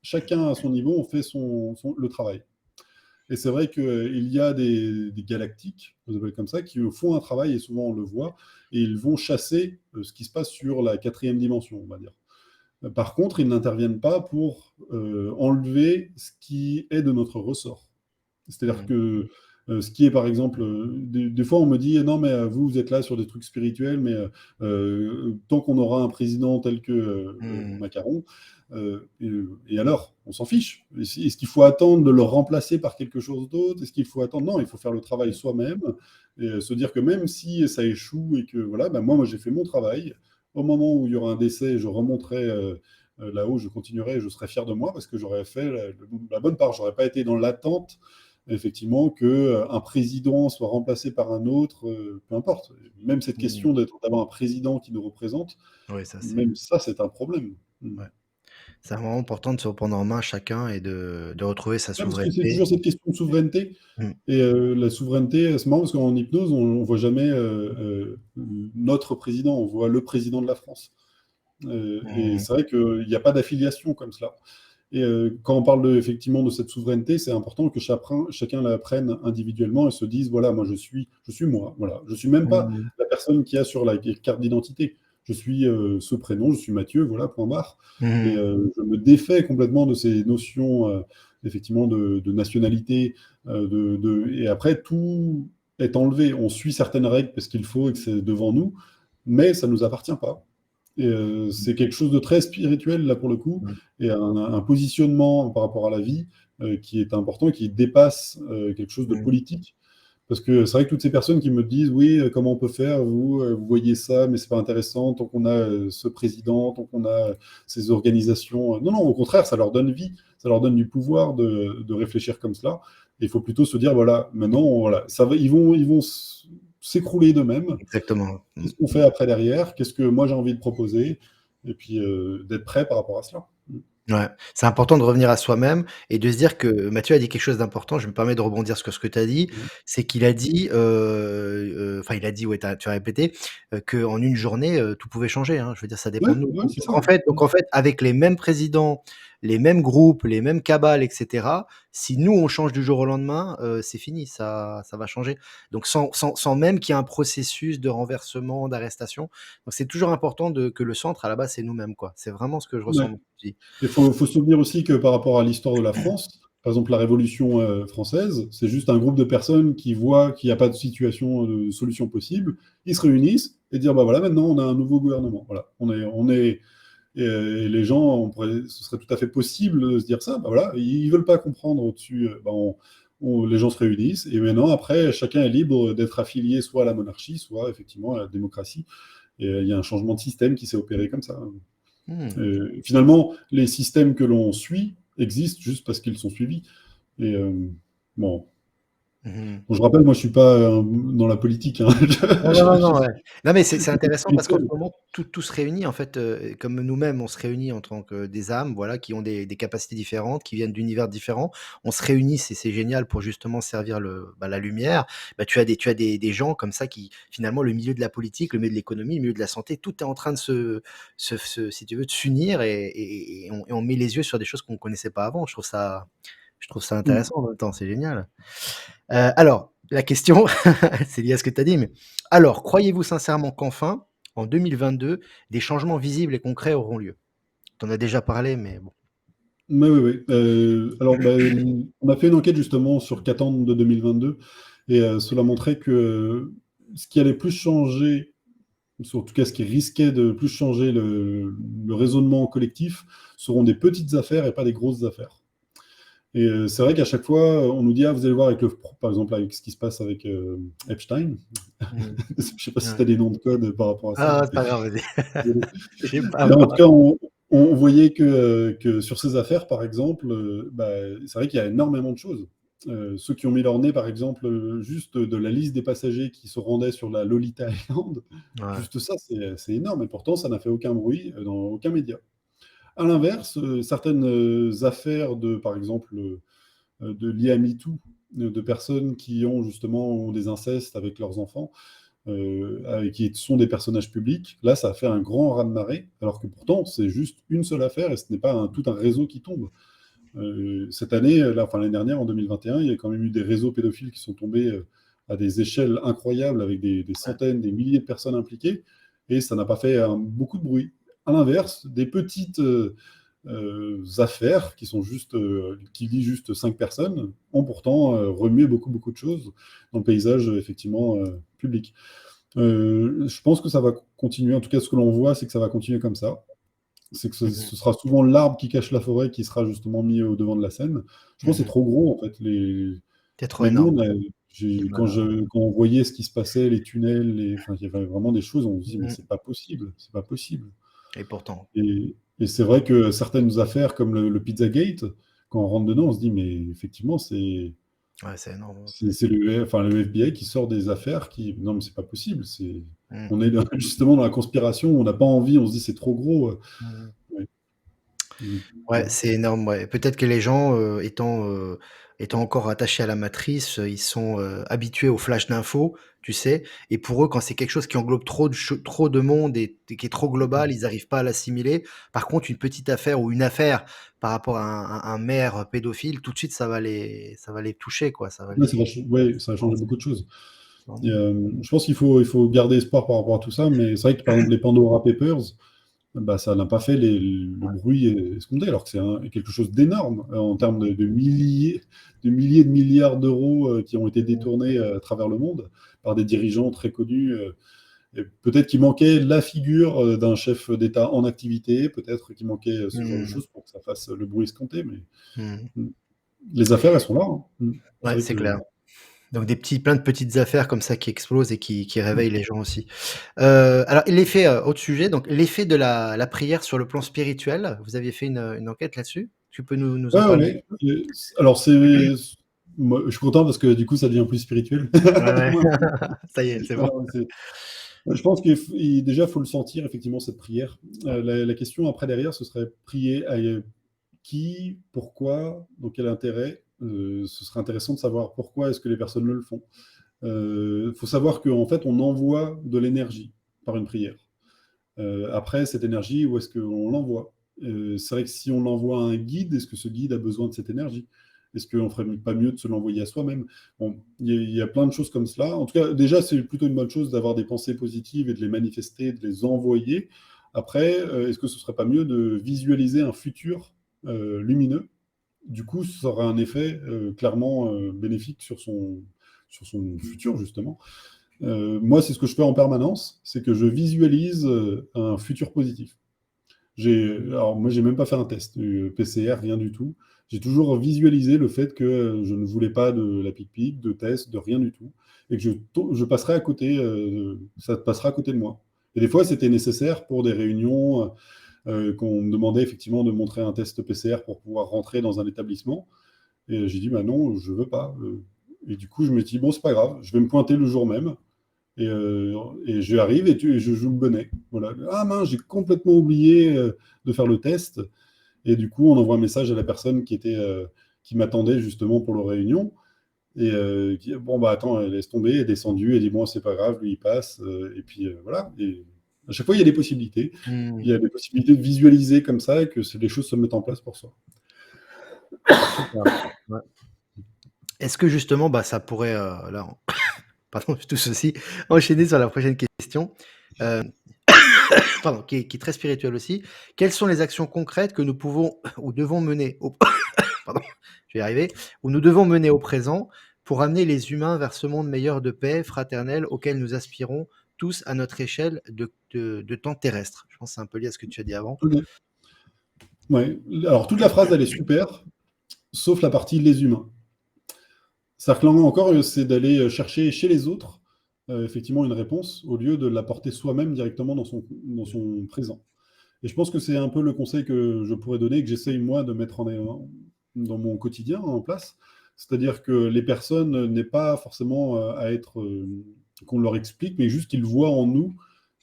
chacun à son niveau, on fait le travail». Et c'est vrai qu'il y a des galactiques, on les appelle comme ça, qui font un travail et souvent on le voit et ils vont chasser, ce qui se passe sur la quatrième dimension, on va dire. Par contre, ils n'interviennent pas pour, enlever ce qui est de notre ressort. C'est-à-dire Mmh, que, ce qui est par exemple, des fois on me dit: «Non mais, vous, vous êtes là sur des trucs spirituels, mais tant qu'on aura un président tel que, mmh, Macron, et alors? On s'en fiche. Est-ce qu'il faut attendre de le remplacer par quelque chose d'autre? Est-ce qu'il faut attendre?» Non, il faut faire le travail soi-même et se dire que même si ça échoue et que voilà, bah, moi j'ai fait mon travail. Au moment où il y aura un décès, je remonterai, là-haut, je continuerai, je serai fier de moi parce que j'aurais fait la bonne part. J'aurais pas été dans l'attente effectivement que, un président soit remplacé par un autre, peu importe. Même cette mmh. question d'avoir un président qui nous représente, Oui, ça c'est même ça, c'est un problème. Mmh. ouais. C'est vraiment important de se reprendre en main chacun et de retrouver sa Ouais, parce que c'est souveraineté. toujours cette question de souveraineté Mmh, et la souveraineté, c'est marrant parce qu'en hypnose, on voit jamais, notre président, on voit le président de la France. Et mmh, c'est vrai qu'il y a pas d'affiliation comme cela. Et quand on parle effectivement de cette souveraineté, c'est important que chacun la prenne individuellement et se dise voilà, moi je suis moi, voilà. Je suis même pas mmh, la personne qui a sur la carte d'identité. Je suis ce prénom, je suis Mathieu, voilà, point barre. Et mmh, je me défais complètement de ces notions effectivement de nationalité, et après tout est enlevé. On suit certaines règles parce qu'il faut et que c'est devant nous, mais ça ne nous appartient pas. Et c'est quelque chose de très spirituel là pour le coup mmh, et un positionnement par rapport à la vie, qui est important, qui dépasse, quelque chose de mmh, politique. Parce que c'est vrai que toutes ces personnes qui me disent: «Oui, comment on peut faire? Vous, vous voyez ça, mais c'est pas intéressant tant qu'on a, ce président, tant qu'on a ces organisations». Non, non, au contraire, ça leur donne vie, ça leur donne du pouvoir de réfléchir comme cela. Et il faut plutôt se dire: «Voilà, maintenant, voilà, ça va ils vont s'écrouler d'eux-mêmes. exactement. Mmh, Qu'est-ce qu'on fait après derrière? Qu'est-ce que moi j'ai envie de proposer?» et puis d'être prêt par rapport à cela. Ouais, c'est important de revenir à soi-même et de se dire que Mathieu a dit quelque chose d'important, je me permets de rebondir sur ce que tu as dit, Mmh. c'est qu'il a dit, enfin il a dit, ouais, tu as répété, qu'en une journée, tout pouvait changer, hein. Je veux dire, ça Ouais, dépend de nous. ouais, Donc c'est donc ça. en fait donc en fait, avec les mêmes présidents, les mêmes groupes, les mêmes cabales et cetera, si nous on change du jour au lendemain, c'est fini, ça va changer. Donc sans même qu'il y ait un processus de renversement, d'arrestation. Donc c'est toujours important que le centre à la base, c'est nous-mêmes, quoi. C'est vraiment ce que je ressens Ouais. moi aussi. Il faut se souvenir aussi que par rapport à l'histoire de la France, par exemple la Révolution française, c'est juste un groupe de personnes qui voient qu'il n'y a pas de situation, de solution possible. Ils se réunissent et dire bah voilà, maintenant on a un nouveau gouvernement. Voilà, et les gens, ce serait tout à fait possible de se dire ça. Bah voilà, ils veulent pas comprendre au-dessus. Bah les gens se réunissent et maintenant après, chacun est libre d'être affilié soit à la monarchie, soit effectivement à la démocratie. Et il y a un changement de système qui s'est opéré comme ça. Mmh. Finalement, les systèmes que l'on suit existent juste parce qu'ils sont suivis. Et bon, Mmh. bon, je rappelle, moi, je suis pas dans la politique, hein. Non, non, non, non, ouais. Non, mais c'est intéressant parce qu'en ce Spirituel. moment, tout se réunit en fait, comme nous-mêmes, on se réunit en tant que des âmes, voilà, qui ont des capacités différentes, qui viennent d'univers différents. On se réunit, c'est génial pour justement servir la lumière. Bah, tu as des gens comme ça qui, finalement, le milieu de la politique, le milieu de l'économie, le milieu de la santé, tout est en train de si tu veux, de s'unir et on met les yeux sur des choses qu'on ne connaissait pas avant. Je trouve ça Mm. intéressant en même temps, c'est génial. Alors, la question, c'est lié à ce que tu as dit, mais alors, croyez-vous sincèrement qu'enfin, en 2022, des changements visibles et concrets auront lieu? Tu en as déjà parlé, mais bon. Oui, oui, oui. Alors, ben, on a fait une enquête justement sur qu'attendre de 2022 et cela montrait que ce qui allait plus changer, en tout cas ce qui risquait de plus changer le raisonnement collectif, seront des petites affaires et pas des grosses affaires. Et c'est vrai qu'à chaque fois, on nous dit: «Ah, vous allez voir avec par exemple, avec ce qui se passe avec, Epstein». Mmh. Je sais pas si tu Ouais. as des noms de code par rapport à ça, Ah, mais c'est pas grave, vas-y. désolé. J'ai pas Mais en tout moi. cas, on voyait que sur ces affaires, par exemple, bah, c'est vrai qu'il y a énormément de choses. Ceux qui ont mis leur nez, par exemple, juste de la liste des passagers qui se rendaient sur la Lolita Island, Ouais. juste ça, c'est énorme et pourtant ça n'a fait aucun bruit, dans aucun média. À l'inverse, certaines, affaires par exemple, liées à MeToo, de personnes qui ont des incestes avec leurs enfants, qui sont des personnages publics. Là, ça a fait un grand raz-de-marée, alors que pourtant, c'est juste une seule affaire et ce n'est pas tout un réseau qui tombe. Cette année, là, enfin l'année dernière, en 2021, il y a quand même eu des réseaux pédophiles qui sont tombés à des échelles incroyables avec des centaines, des milliers de personnes impliquées, et ça n'a pas fait beaucoup de bruit. À l'inverse, des petites affaires qui visent juste 5 personnes ont pourtant remué beaucoup, beaucoup de choses dans le paysage, effectivement, public. Je pense que ça va continuer, en tout cas ce que l'on voit, c'est que ça va continuer comme ça. C'est que ce, Mmh. ce sera souvent l'arbre qui cache la forêt qui sera justement mis au devant de la scène. Je pense que c'est Mmh. trop gros en fait. C'est trop Même nous, énorme. quand on voyait ce qui se passait, les tunnels, enfin, il y avait vraiment des choses, on se dit mais Mmh. c'est pas possible, c'est pas possible. Et pourtant. Et c'est vrai que certaines affaires comme le Pizzagate, quand on rentre dedans, on se dit mais effectivement Ouais, c'est énorme. c'est le FBI qui sort des affaires qui non mais c'est pas possible. Mmh. On est justement dans la conspiration, on n'a pas envie, on se dit c'est trop gros. Mmh. Ouais. Donc, Ouais, voilà. c'est énorme, ouais. Peut-être que les gens, étant encore attachés à la matrice, ils sont, habitués aux flash d'infos, tu sais? Et pour eux, quand c'est quelque chose qui englobe trop de monde et qui est trop global, ils arrivent pas à l'assimiler. Par contre, une petite affaire ou une affaire par rapport à un maire pédophile, tout de suite, ça va les toucher, quoi. Ça va Ouais, les ouais, ça a changé lancer. beaucoup de choses. Et, je pense il faut garder espoir par rapport à tout ça, mais c'est vrai que par exemple les Pandora Papers, bah, ça n'a pas fait le bruit escompté, alors que c'est quelque chose d'énorme en termes de milliers de milliards d'euros qui ont été Mmh. détournés à travers le monde par des dirigeants très connus. Et peut-être qu'il manquait la figure d'un chef d'État en activité, peut-être qu'il manquait ce genre de Mmh. choses pour que ça fasse le bruit escompté, mais Mmh. mm, les affaires, elles sont là, hein. C'est Ouais, vrai c'est que clair. Donc plein de petites affaires comme ça qui explosent et qui réveillent les gens aussi. Alors l'effet, autre sujet, donc l'effet de la prière sur le plan spirituel, vous aviez fait une enquête là-dessus? Tu peux nous en ouais, parler un ouais. petit peu? Alors moi, je suis content parce que du coup, ça devient plus spirituel. Ouais, ouais. Moins- Ça y est, c'est bon. voilà, Je pense qu'il déjà, faut le sentir, effectivement, cette prière. La question après, derrière, ce serait prier à qui, pourquoi, dans quel intérêt. Ce serait intéressant de savoir pourquoi est-ce que les personnes le font. Il faut savoir qu'en fait, on envoie de l'énergie par une prière. Après, cette énergie, où est-ce qu'on l'envoie? C'est vrai que si on l'envoie à un guide, est-ce que ce guide a besoin de cette énergie? Est-ce qu'on ne ferait pas mieux de se l'envoyer à soi-même? Bon, il y a plein de choses comme cela. En tout cas, déjà, c'est plutôt une bonne chose d'avoir des pensées positives et de les manifester, de les envoyer. Après, est-ce que ce ne serait pas mieux de visualiser un futur lumineux? Du coup, ça aura un effet clairement bénéfique sur son futur, justement. Moi, c'est ce que je fais en permanence, c'est que je visualise un futur positif. Alors moi, j'ai même pas fait un test PCR, rien du tout. J'ai toujours visualisé le fait que je ne voulais pas de la pic-pic, de test, de rien du tout, et que je passerai à côté, ça passera à côté de moi. Et des fois, c'était nécessaire pour des réunions qu'on me demandait effectivement de montrer un test PCR pour pouvoir rentrer dans un établissement. Et j'ai dit, bah non, je veux pas. Et du coup, je me dis, bon, c'est pas grave, je vais me pointer le jour même. Et je arrive et je joue le bonnet. Voilà. Ah mince, j'ai complètement oublié de faire le test. Et du coup, on envoie un message à la personne qui m'attendait justement pour la réunion. Et qui, bon, bah attends, elle laisse tomber, elle est descendue, elle dit, bon, c'est pas grave, lui, il passe. Et puis voilà. Et à chaque fois, il y a des possibilités. Il y a des possibilités de visualiser comme ça et que les choses se mettent en place pour soi. Super. Ouais. Est-ce que justement, bah, ça pourrait, là, pardon, tout ceci, enchaîner sur la prochaine question, pardon, qui est très spirituelle aussi. Quelles sont les actions concrètes que nous pouvons ou devons mener pardon, je vais y arriver, ou nous devons mener au présent pour amener les humains vers ce monde meilleur de paix fraternelle auquel nous aspirons tous à notre échelle de temps terrestre? Je pense que c'est un peu lié à ce que tu as dit avant. Ok. Ouais. Alors, toute la phrase, elle est super, sauf la partie les humains. C'est-à-dire que là encore, c'est d'aller chercher chez les autres, effectivement, une réponse, au lieu de l'apporter soi-même directement dans son présent. Et je pense que c'est un peu le conseil que je pourrais donner, que j'essaye moi de mettre dans mon quotidien en place. C'est-à-dire que les personnes n'est pas forcément à être qu'on leur explique, mais juste qu'ils voient en nous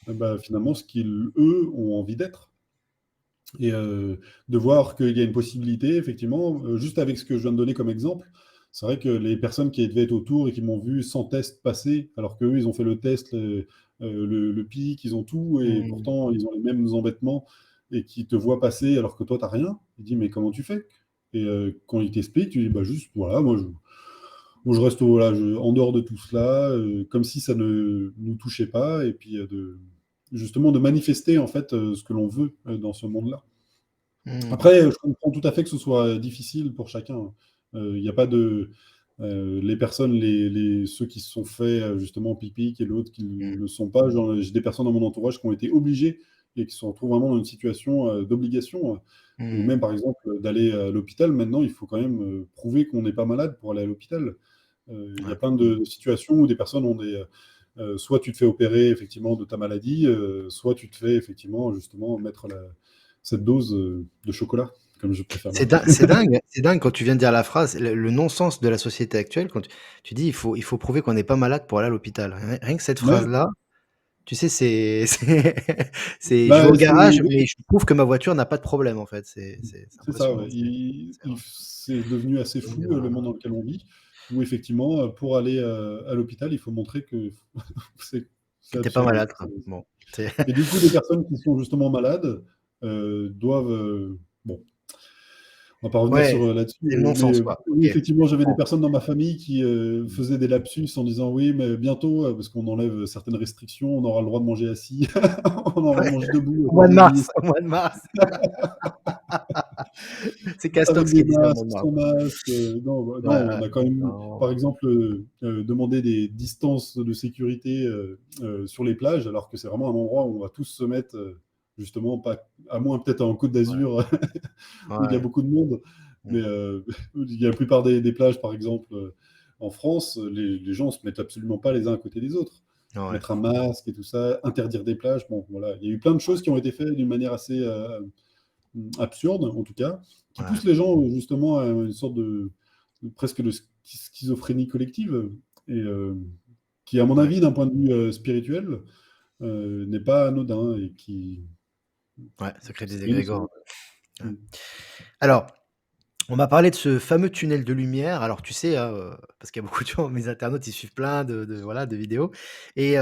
bah, finalement ce qu'ils, eux, ont envie d'être. Et de voir qu'il y a une possibilité, effectivement, juste avec ce que je viens de donner comme exemple, c'est vrai que les personnes qui devaient être autour et qui m'ont vu sans test passer, alors qu'eux, ils ont fait le test, le pic, ils ont tout, et Mmh. pourtant, ils ont les mêmes embêtements, et qui te voient passer alors que toi, tu n'as rien, ils disent, mais comment tu fais? Et quand ils t'expliquent, tu dis, bah juste, voilà, moi, je reste voilà, en dehors de tout cela, comme si ça ne nous touchait pas, et puis justement de manifester en fait ce que l'on veut dans ce monde-là. Mmh. Après, je comprends tout à fait que ce soit difficile pour chacun. Il n'y a pas de les personnes, ceux qui se sont fait justement pipi et l'autre qui ne Mmh. le sont pas. J'ai des personnes dans mon entourage qui ont été obligées et qui se retrouvent vraiment dans une situation d'obligation. Ou Mmh. même, par exemple, d'aller à l'hôpital. Maintenant, il faut quand même prouver qu'on n'est pas malade pour aller à l'hôpital. Il y a Ouais. plein de situations où des personnes ont des. Soit tu te fais opérer effectivement de ta maladie, soit tu te fais effectivement justement mettre cette dose de chocolat, comme je préfère l'appeler. C'est dingue quand tu viens de dire la phrase, le non-sens de la société actuelle, quand tu dis: «Il faut prouver qu'on n'est pas malade pour aller à l'hôpital». Rien que cette Ouais, phrase-là, tu sais, c'est je vais bah, au garage, oui, mais je prouve que ma voiture n'a pas de problème, en fait. C'est c'est ça, impressionnant, ouais. c'est vrai. C'est devenu assez fou le monde dans lequel on vit, où effectivement, pour aller à l'hôpital, il faut montrer que c'est Que c'est tu es pas absurde. malade, quoi. Bon, c'est Et du coup, les personnes qui sont justement malades doivent. Bon, on va pas revenir ouais, sur là-dessus, c'est le mais non-sens, quoi. oui, OK, effectivement, je j'avais des comprends. personnes dans ma famille qui Mmh. faisaient des lapsus en disant oui, mais bientôt, parce qu'on enlève certaines restrictions, on aura le droit de manger assis, on aura le droit de Ouais, manger debout, au mois de ordonnée, mars, au mois de mars. C'est Castox avec qui des a dit ça au mois masques, de mars. sans masque. Non, bah, Ouais, non, ouais. on a quand même, Non. par exemple, demandé des distances de sécurité sur les plages, alors que c'est vraiment un endroit où on va tous se mettre, justement, pas, à moins peut-être en Côte Ouais, d'Azur, où il y a ouais. beaucoup de monde. Mais Mmh. il y a la plupart des plages, par exemple, en France, les gens ne se mettent absolument pas les uns à côté des autres. Ouais, Mettre un masque et tout ça, interdire des plages, bon, voilà. Il y a eu plein de choses qui ont été faites d'une manière assez absurde, en tout cas, qui ouais. poussent les gens justement à une sorte presque de schizophrénie collective, et qui, à mon Ouais. avis, d'un point de vue spirituel, n'est pas anodin et qui Ouais, ça crée des c'est une égrégores. Ouais. mmh. Alors, on m'a parlé de ce fameux tunnel de lumière. Alors tu sais, hein, parce qu'il y a beaucoup de gens, mes internautes, ils suivent plein de voilà, de vidéos et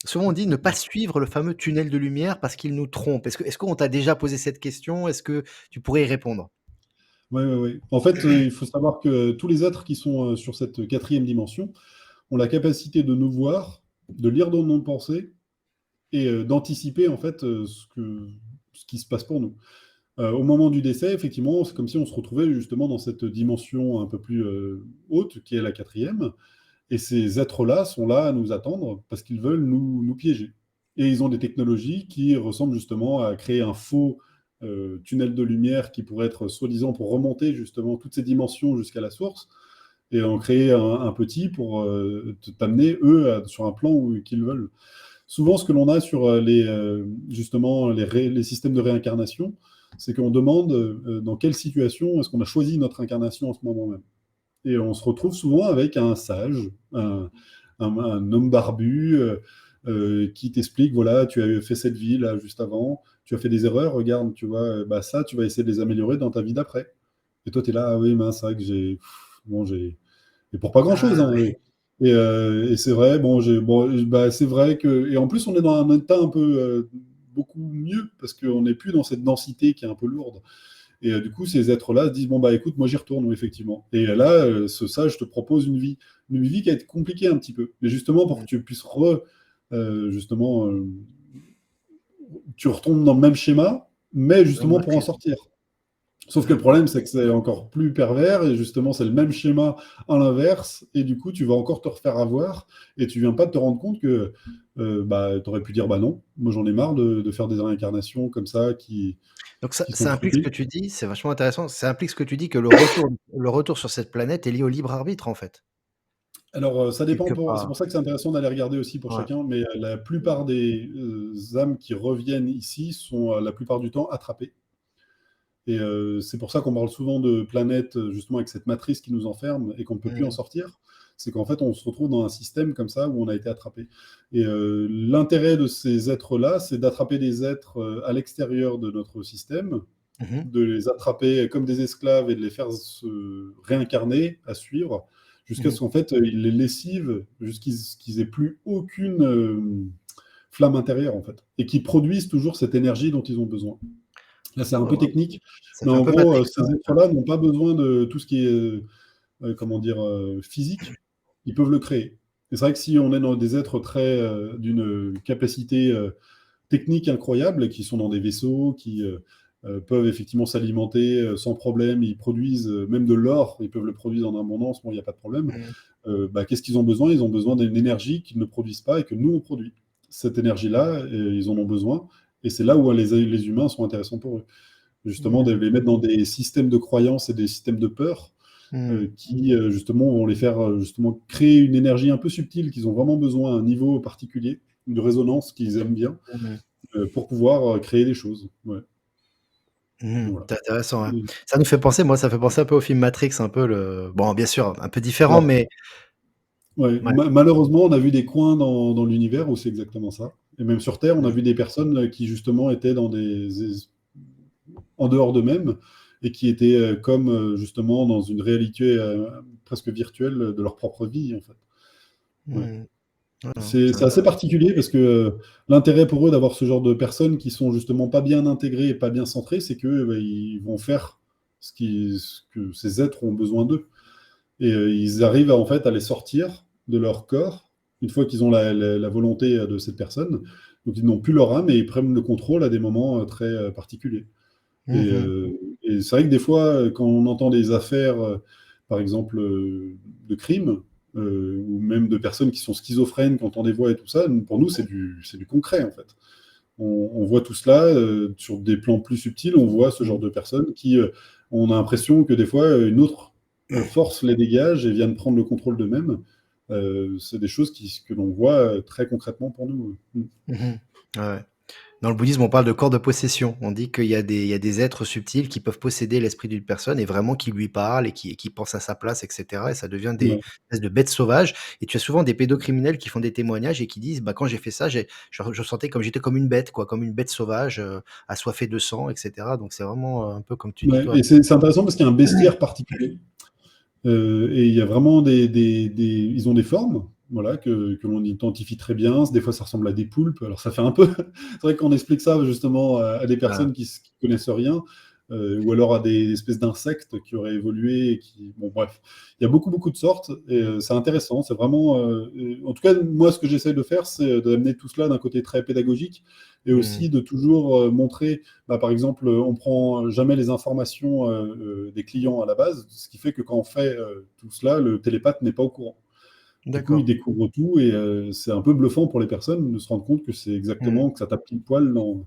souvent on dit ne pas suivre le fameux tunnel de lumière parce qu'il nous trompe. Est-ce qu'on t'a déjà posé cette question? Est-ce que tu pourrais y répondre? Ouais, ouais, ouais. En fait, il faut savoir que tous les êtres qui sont, sur cette quatrième dimension ont la capacité de nous voir, de lire dans nos pensées et d'anticiper en fait, ce qui se passe pour nous. Au moment du décès, effectivement, c'est comme si on se retrouvait justement dans cette dimension un peu plus, haute qui est la quatrième. Et ces êtres-là sont là à nous attendre parce qu'ils veulent nous piéger. Et ils ont des technologies qui ressemblent justement à créer un faux tunnel de lumière qui pourrait être soi-disant pour remonter justement toutes ces dimensions jusqu'à la source et en créer un petit pour t'amener, eux, sur un plan qu'ils veulent. Souvent, ce que l'on a sur justement les systèmes de réincarnation, c'est qu'on demande dans quelle situation est-ce qu'on a choisi notre incarnation en ce moment même. Et on se retrouve souvent avec un sage, un homme barbu qui t'explique, voilà, tu as fait cette vie là juste avant, tu as fait des erreurs, regarde, tu vois, bah ça, tu vas essayer de les améliorer dans ta vie d'après. Et toi, tu es là, ah oui, mince, c'est vrai que bon, et pour pas grand-chose, Ah hein, oui. et c'est vrai, bah, c'est vrai que, et en plus, on est dans un état un peu beaucoup mieux parce qu'on n'est plus dans cette densité qui est un peu lourde. Et du coup, ces êtres-là se disent, bon, bah écoute, moi j'y retourne, oui, effectivement. Et là, ce sage te propose une vie qui va être compliquée un petit peu. Mais justement, pour Mmh. que tu puisses justement, tu retombes dans le même schéma, mais Dans justement pour en Matrix. sortir. Sauf que le D'accord. problème, c'est que c'est encore plus pervers, et justement, c'est le même schéma à l'inverse, et du coup, tu vas encore te refaire avoir, et tu viens pas de te rendre compte que bah, tu aurais pu dire, bah non, moi j'en ai marre de faire des réincarnations comme ça Donc ça qui sont ça implique ce truquées. que tu dis, c'est vachement intéressant, ça implique ce que tu dis que le retour sur cette planète est lié au libre arbitre, en fait? Alors, ça dépend Quelque c'est part. pour ça que c'est intéressant d'aller regarder aussi pour Ouais. chacun, mais la plupart des, âmes qui reviennent ici sont, la plupart du temps attrapées, et c'est pour ça qu'on parle souvent de planètes, justement avec cette matrice qui nous enferme et qu'on ne peut plus en Mmh. sortir. C'est qu'en fait, on se retrouve dans un système comme ça où on a été attrapé, et l'intérêt de ces êtres-là, c'est d'attraper des êtres, à l'extérieur de notre système, Mmh mh. de les attraper comme des esclaves et de les faire se réincarner, à suivre, jusqu'à Mmh. ce qu'en fait, ils les lessivent, qu'ils aient plus aucune flamme intérieure, en fait, et qu'ils produisent toujours cette énergie dont ils ont besoin. Là, c'est un peu Waouh, technique, ça mais fait un en peu gros, Matrix, ces ouais. êtres-là n'ont pas besoin de tout ce qui est, comment dire, physique. Ils peuvent le créer. Et c'est vrai que si on est dans des êtres très, d'une capacité techniques incroyables qui sont dans des vaisseaux, qui peuvent effectivement s'alimenter sans problème. Ils produisent même de l'or, ils peuvent le produire en abondance, bon, il n'y a pas de problème. Mmh. Bah, qu'est-ce qu'ils ont besoin? Ils ont besoin d'une énergie qu'ils ne produisent pas et que nous, on produit. Cette énergie-là, ils en ont besoin. Et c'est là où les humains sont intéressants pour eux. Justement, de Mmh. les mettre dans des systèmes de croyances et des systèmes de peur Mmh. qui, justement, vont les faire justement créer une énergie un peu subtile qu'ils ont vraiment besoin à un niveau particulier, une résonance qu'ils aiment bien, Mmh. pour pouvoir créer des choses. Ouais, Mmh. voilà. C'est intéressant, ouais. Et Ça nous fait penser moi, ça fait penser un peu au film Matrix, un peu le bon, bien sûr, un peu différent, alors, mais ouais, ouais. malheureusement, on a vu des coins dans l'univers où c'est exactement ça. Et même sur Terre, on a Mmh. vu des personnes qui justement étaient en dehors d'eux-mêmes et qui étaient comme justement dans une réalité presque virtuelle de leur propre vie, en fait. Ouais. Mmh. Ouais, non, C'est c'est assez intéressant. particulier parce que l'intérêt pour eux d'avoir ce genre de personnes qui sont justement pas bien intégrées et pas bien centrées, c'est que bah, ils vont faire ce que ces êtres ont besoin d'eux. Et ils arrivent en fait à les sortir de leur corps une fois qu'ils ont la volonté de cette personne. Donc ils n'ont plus leur âme et ils prennent le contrôle à des moments très particuliers. Et, Mmh mh. c'est vrai que des fois, quand on entend des affaires, par exemple, de crimes, ou même de personnes qui sont schizophrènes, qui entendent des voix et tout ça, pour nous, c'est du concret, en fait. On voit tout cela sur des plans plus subtils, on voit ce genre Mmh. de personnes qui, on a l'impression que des fois, une autre force les dégage et viennent prendre le contrôle d'eux-mêmes. C'est des choses que l'on voit très concrètement pour nous. Mmh mh. Ouais, ouais. Dans le bouddhisme, on parle de corps de possession. On dit qu'il y a des êtres subtils qui peuvent posséder l'esprit d'une personne et vraiment qui lui parlent et qui pensent à sa place, et cetera, et ça devient des Ouais. espèces de bêtes sauvages. Et tu as souvent des pédocriminels qui font des témoignages et qui disent: «Bah, quand j'ai fait ça, je sentais comme j'étais comme une bête, quoi, comme une bête sauvage, assoiffée de sang», et cetera. Donc c'est vraiment, un peu comme tu dis Ouais, toi. et c'est intéressant parce qu'il y a un bestiaire particulier. Et il y a vraiment ils ont des formes, voilà, que l'on identifie très bien. Des fois, ça ressemble à des poulpes. Alors, ça fait un peu. C'est vrai qu'on explique ça justement à des Voilà. personnes qui connaissent rien, ou alors à des espèces d'insectes qui auraient évolué et qui. Bon, bref. Il y a beaucoup, beaucoup de sortes et Mmh. c'est intéressant. C'est vraiment. En tout cas, moi, ce que j'essaie de faire, c'est d'amener tout cela d'un côté très pédagogique et Mmh. aussi de toujours montrer bah, par exemple, on prend jamais les informations des clients à la base, ce qui fait que quand on fait tout cela, le télépathe n'est pas au courant. Du coup, il D'accord. découvre tout et c'est un peu bluffant pour les personnes de se rendre compte que c'est Mmh. exactement, que ça tape pile poil dans.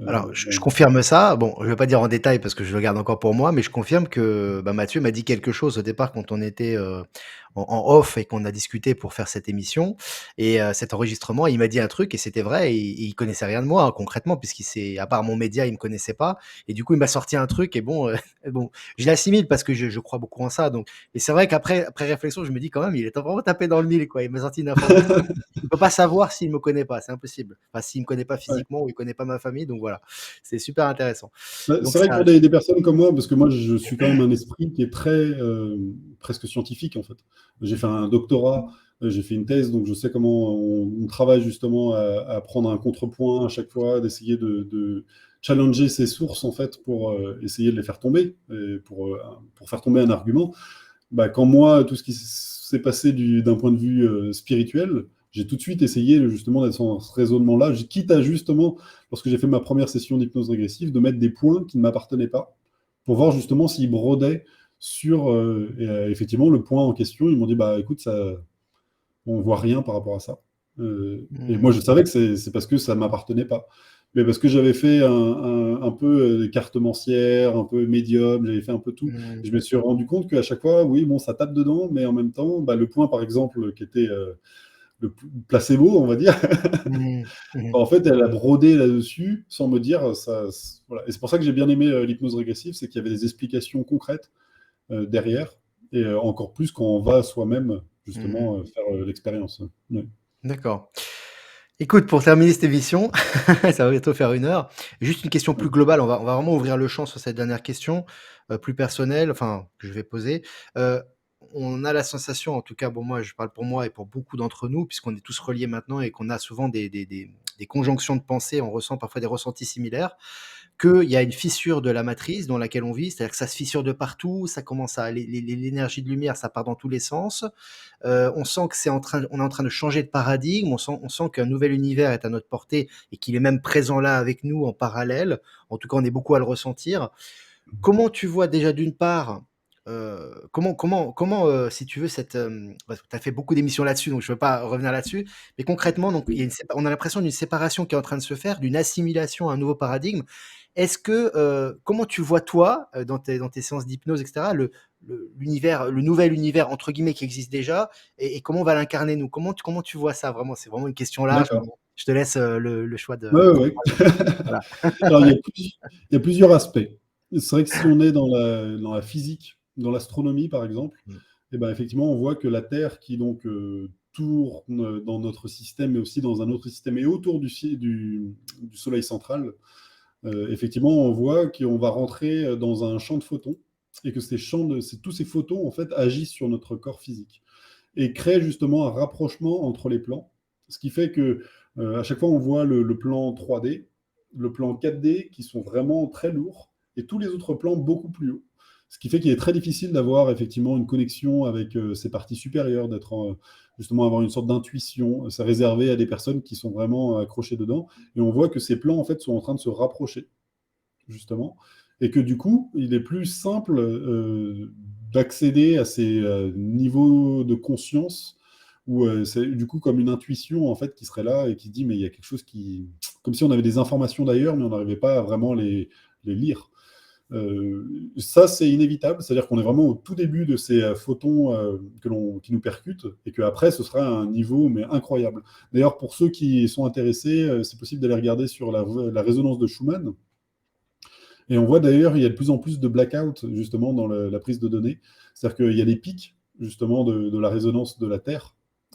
Alors, je Dans... confirme ça. Bon, je vais pas dire en détail parce que je le garde encore pour moi, mais je confirme que, bah, Mathieu m'a dit quelque chose au départ quand on était, en off et qu'on a discuté pour faire cette émission et cet enregistrement. Il m'a dit un truc et c'était vrai et il connaissait rien de moi, hein, concrètement, puisqu'il s'est à part mon média, il me connaissait pas et du coup, il m'a sorti un truc et bon, bon, je l'assimile parce que je crois beaucoup en ça, donc et c'est vrai après réflexion, je me dis quand même, il est vraiment tapé dans le mille, quoi. Il m'a sorti une information. Il peut pas savoir s'il me connaît pas, c'est impossible. Enfin, s'il me connaît pas Ouais. physiquement ou il connaît pas ma famille, donc voilà. C'est super intéressant. Bah, Donc c'est vrai que ça pour des personnes comme moi, parce que moi je suis quand même un esprit qui est très presque scientifique en fait. J'ai fait un doctorat, j'ai fait une thèse, donc je sais comment on travaille justement à prendre un contrepoint à chaque fois, d'essayer de challenger ses sources en fait pour essayer de les faire tomber, et pour faire tomber un argument. Bah, quand moi, tout ce qui s'est passé d'un point de vue spirituel, j'ai tout de suite essayé justement d'être dans ce raisonnement-là, quitte à justement, lorsque j'ai fait ma première session d'hypnose régressive, de mettre des points qui ne m'appartenaient pas, pour voir justement s'ils brodaient sur, effectivement, le point en question. Ils m'ont dit, bah écoute, ça, on voit rien par rapport à ça. Et moi, mmh, je savais que c'est parce que ça m'appartenait pas. Mais parce que j'avais fait un peu des cartomancières, un peu médium, j'avais fait un peu tout. mmh, Et je me suis rendu compte qu'à chaque fois, oui, bon, ça tape dedans, mais en même temps, bah, le point, par exemple, qui était placebo, on va dire, mmh, mmh. en fait, elle a brodé là-dessus sans me dire ça. Voilà. Et c'est pour ça que j'ai bien aimé l'hypnose régressive, c'est qu'il y avait des explications concrètes derrière, et encore plus quand on va soi-même, Mmh. justement, faire l'expérience. Ouais. D'accord. Écoute, pour terminer cette émission, ça va bientôt faire 1 heure. Juste une question plus Ouais. globale, on va vraiment ouvrir le champ sur cette dernière question, plus personnelle, enfin, que je vais poser. Heu, on a la sensation, en tout cas, bon, moi, je parle pour moi et pour beaucoup d'entre nous, puisqu'on est tous reliés maintenant et qu'on a souvent des conjonctions de pensée, on ressent parfois des ressentis similaires, qu'il y a une fissure de la matrice dans laquelle on vit, c'est-à-dire que ça se fissure de partout, ça commence à l'énergie de lumière, ça part dans tous les sens. On sent que on est en train de changer de paradigme, on sent qu'un nouvel univers est à notre portée et qu'il est même présent là avec nous en parallèle. En tout cas, on est beaucoup à le ressentir. Comment tu vois déjà d'une part, si tu veux parce que tu as fait beaucoup d'émissions là-dessus, donc je ne veux pas revenir là-dessus, mais concrètement, donc il y a on a l'impression d'une séparation qui est en train de se faire, d'une assimilation à un nouveau paradigme. Est-ce que, comment tu vois toi, dans tes séances d'hypnose et cetera, l'univers, le «nouvel univers» entre guillemets qui existe déjà et comment on va l'incarner nous? Comment tu vois ça vraiment? C'est vraiment une question large, mais D'accord. bon, je te laisse, le choix Ouais, de ouais, ouais. voilà. Alors, il y a plusieurs aspects. C'est vrai que si on est dans la physique, dans l'astronomie, par exemple, Mmh. et ben, effectivement, on voit que la Terre qui donc tourne dans notre système, mais aussi dans un autre système et autour du Soleil central, effectivement, on voit qu'on va rentrer dans un champ de photons et que tous ces photons, en fait, agissent sur notre corps physique et créent justement un rapprochement entre les plans. Ce qui fait que à chaque fois, on voit le plan 3D, le plan 4D qui sont vraiment très lourds et tous les autres plans beaucoup plus hauts. Ce qui fait qu'il est très difficile d'avoir effectivement une connexion avec ces parties supérieures, justement avoir une sorte d'intuition. C'est réservé à des personnes qui sont vraiment accrochées dedans. Et on voit que ces plans en fait sont en train de se rapprocher justement, et que du coup, il est plus simple d'accéder à ces niveaux de conscience où c'est du coup comme une intuition en fait qui serait là et qui dit mais il y a quelque chose qui, comme si on avait des informations d'ailleurs, mais on n'arrivait pas à vraiment les lire. Ça, c'est inévitable, c'est-à-dire qu'on est vraiment au tout début de ces photons qui nous percutent, et qu'après, ce sera un niveau mais incroyable. D'ailleurs, pour ceux qui sont intéressés, c'est possible d'aller regarder sur la résonance de Schumann, et on voit d'ailleurs, il y a de plus en plus de blackout, justement, dans la prise de données. C'est-à-dire qu'il y a des pics, justement, de la résonance de la Terre,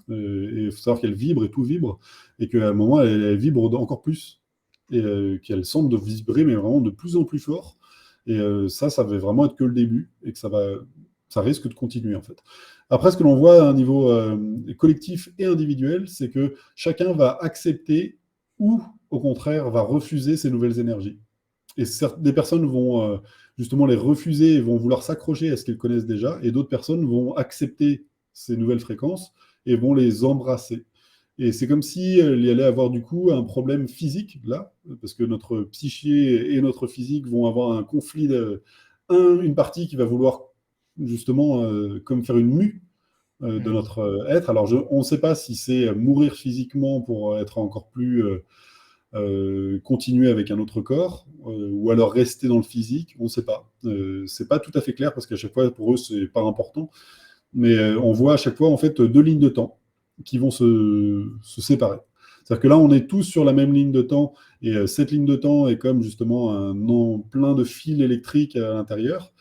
et il faut savoir qu'elle vibre et tout vibre, et qu'à un moment, elle vibre encore plus, et qu'elle semble de vibrer, mais vraiment de plus en plus fort. Et ça va vraiment être que le début, et que ça risque de continuer, en fait. Après, ce que l'on voit à un niveau collectif et individuel, c'est que chacun va accepter ou, au contraire, va refuser ces nouvelles énergies. Et des personnes vont justement les refuser et vont vouloir s'accrocher à ce qu'ils connaissent déjà, et d'autres personnes vont accepter ces nouvelles fréquences et vont les embrasser. Et c'est comme s'il y allait avoir du coup un problème physique, là, parce que notre psyché et notre physique vont avoir un conflit, une partie qui va vouloir justement comme faire une mue de notre être. Alors on ne sait pas si c'est mourir physiquement pour être encore plus... continuer avec un autre corps, ou alors rester dans le physique, on ne sait pas. C'est pas tout à fait clair, parce qu'à chaque fois, pour eux, c'est pas important. Mais on voit à chaque fois, en fait, deux lignes de temps qui vont se séparer. C'est-à-dire que là, on est tous sur la même ligne de temps, et cette ligne de temps est comme justement plein de fils électriques à l'intérieur.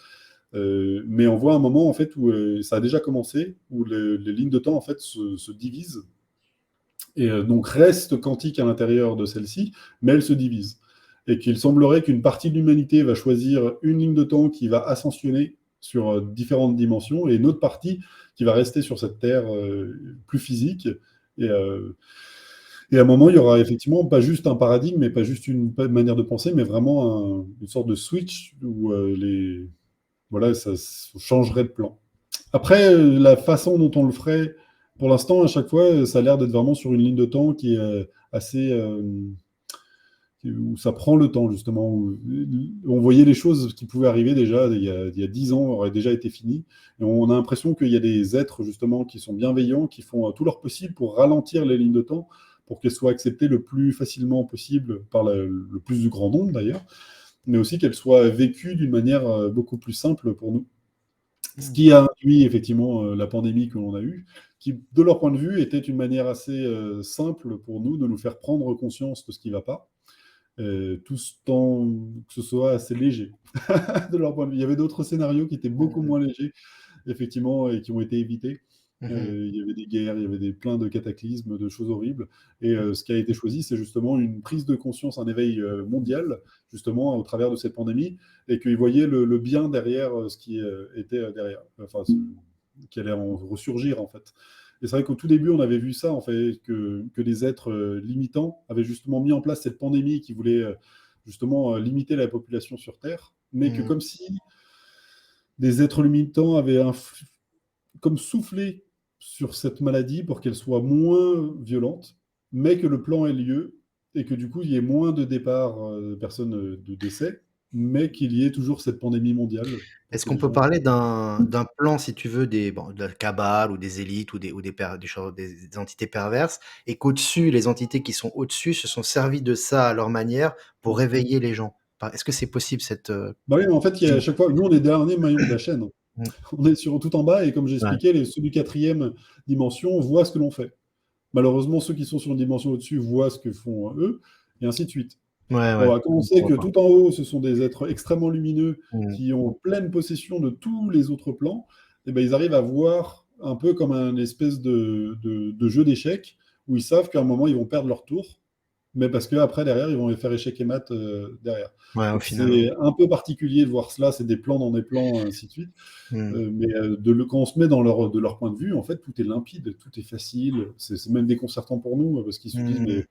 Mais on voit un moment, en fait, où ça a déjà commencé, où les lignes de temps, en fait, se divisent, et donc reste quantique à l'intérieur de celle-ci, mais elle se divise. Et qu'il semblerait qu'une partie de l'humanité va choisir une ligne de temps qui va ascensionner sur différentes dimensions, et une autre partie qui va rester sur cette Terre plus physique. Et, et à un moment, il y aura effectivement pas juste un paradigme, mais pas juste une manière de penser, mais vraiment une sorte de switch où voilà, ça changerait de plan. Après, la façon dont on le ferait, pour l'instant, à chaque fois, ça a l'air d'être vraiment sur une ligne de temps qui est assez... où ça prend le temps, justement. Où on voyait les choses qui pouvaient arriver déjà il y a 10 ans, auraient déjà été finies. Et on a l'impression qu'il y a des êtres, justement, qui sont bienveillants, qui font tout leur possible pour ralentir les lignes de temps, pour qu'elles soient acceptées le plus facilement possible par le plus du grand nombre, d'ailleurs, mais aussi qu'elles soient vécues d'une manière beaucoup plus simple pour nous. Ce qui a induit effectivement la pandémie que l'on a eue, qui, de leur point de vue, était une manière assez simple pour nous de nous faire prendre conscience de ce qui ne va pas, tout tant que ce soit assez léger, de leur point de vue. Il y avait d'autres scénarios qui étaient beaucoup moins légers, effectivement, et qui ont été évités. Il y avait des guerres, il y avait plein de cataclysmes, de choses horribles. Et ce qui a été choisi, c'est justement une prise de conscience, un éveil mondial, justement, au travers de cette pandémie, et qu'ils voyaient le bien derrière ce qui était derrière, enfin, qui allait en ressurgir, en fait. Et c'est vrai qu'au tout début, on avait vu ça, en fait, que les êtres limitants avaient justement mis en place cette pandémie qui voulait justement limiter la population sur Terre, mais que comme si des êtres limitants avaient comme soufflé sur cette maladie pour qu'elle soit moins violente, mais que le plan ait lieu, et que du coup, il y ait moins de départs de personnes de décès, mais qu'il y ait toujours cette pandémie mondiale. Est-ce qu'on peut parler d'un plan, si tu veux, de la cabale ou des élites ou des entités perverses, et qu'au-dessus, les entités qui sont au-dessus se sont servies de ça à leur manière pour réveiller les gens? Est-ce que c'est possible cette... Bah oui, en fait, à chaque fois, nous, on est le dernier maillon de la chaîne. On est tout en bas, et comme j'expliquais, ceux du 4e dimension voient ce que l'on fait. Malheureusement, ceux qui sont sur une dimension au-dessus voient ce que font eux, et ainsi de suite. Bon, quand on sait que tout en haut, ce sont des êtres extrêmement lumineux qui ont pleine possession de tous les autres plans, et ben, ils arrivent à voir un peu comme un espèce de jeu d'échecs, où ils savent qu'à un moment, ils vont perdre leur tour, mais parce qu'après, derrière, ils vont les faire échec et mat derrière. Ouais, au Donc final. c'est un peu particulier de voir cela, c'est des plans dans des plans, ainsi de suite. Mais quand on se met de leur point de vue, en fait, tout est limpide, tout est facile. C'est même déconcertant pour nous, parce qu'ils se disent, mais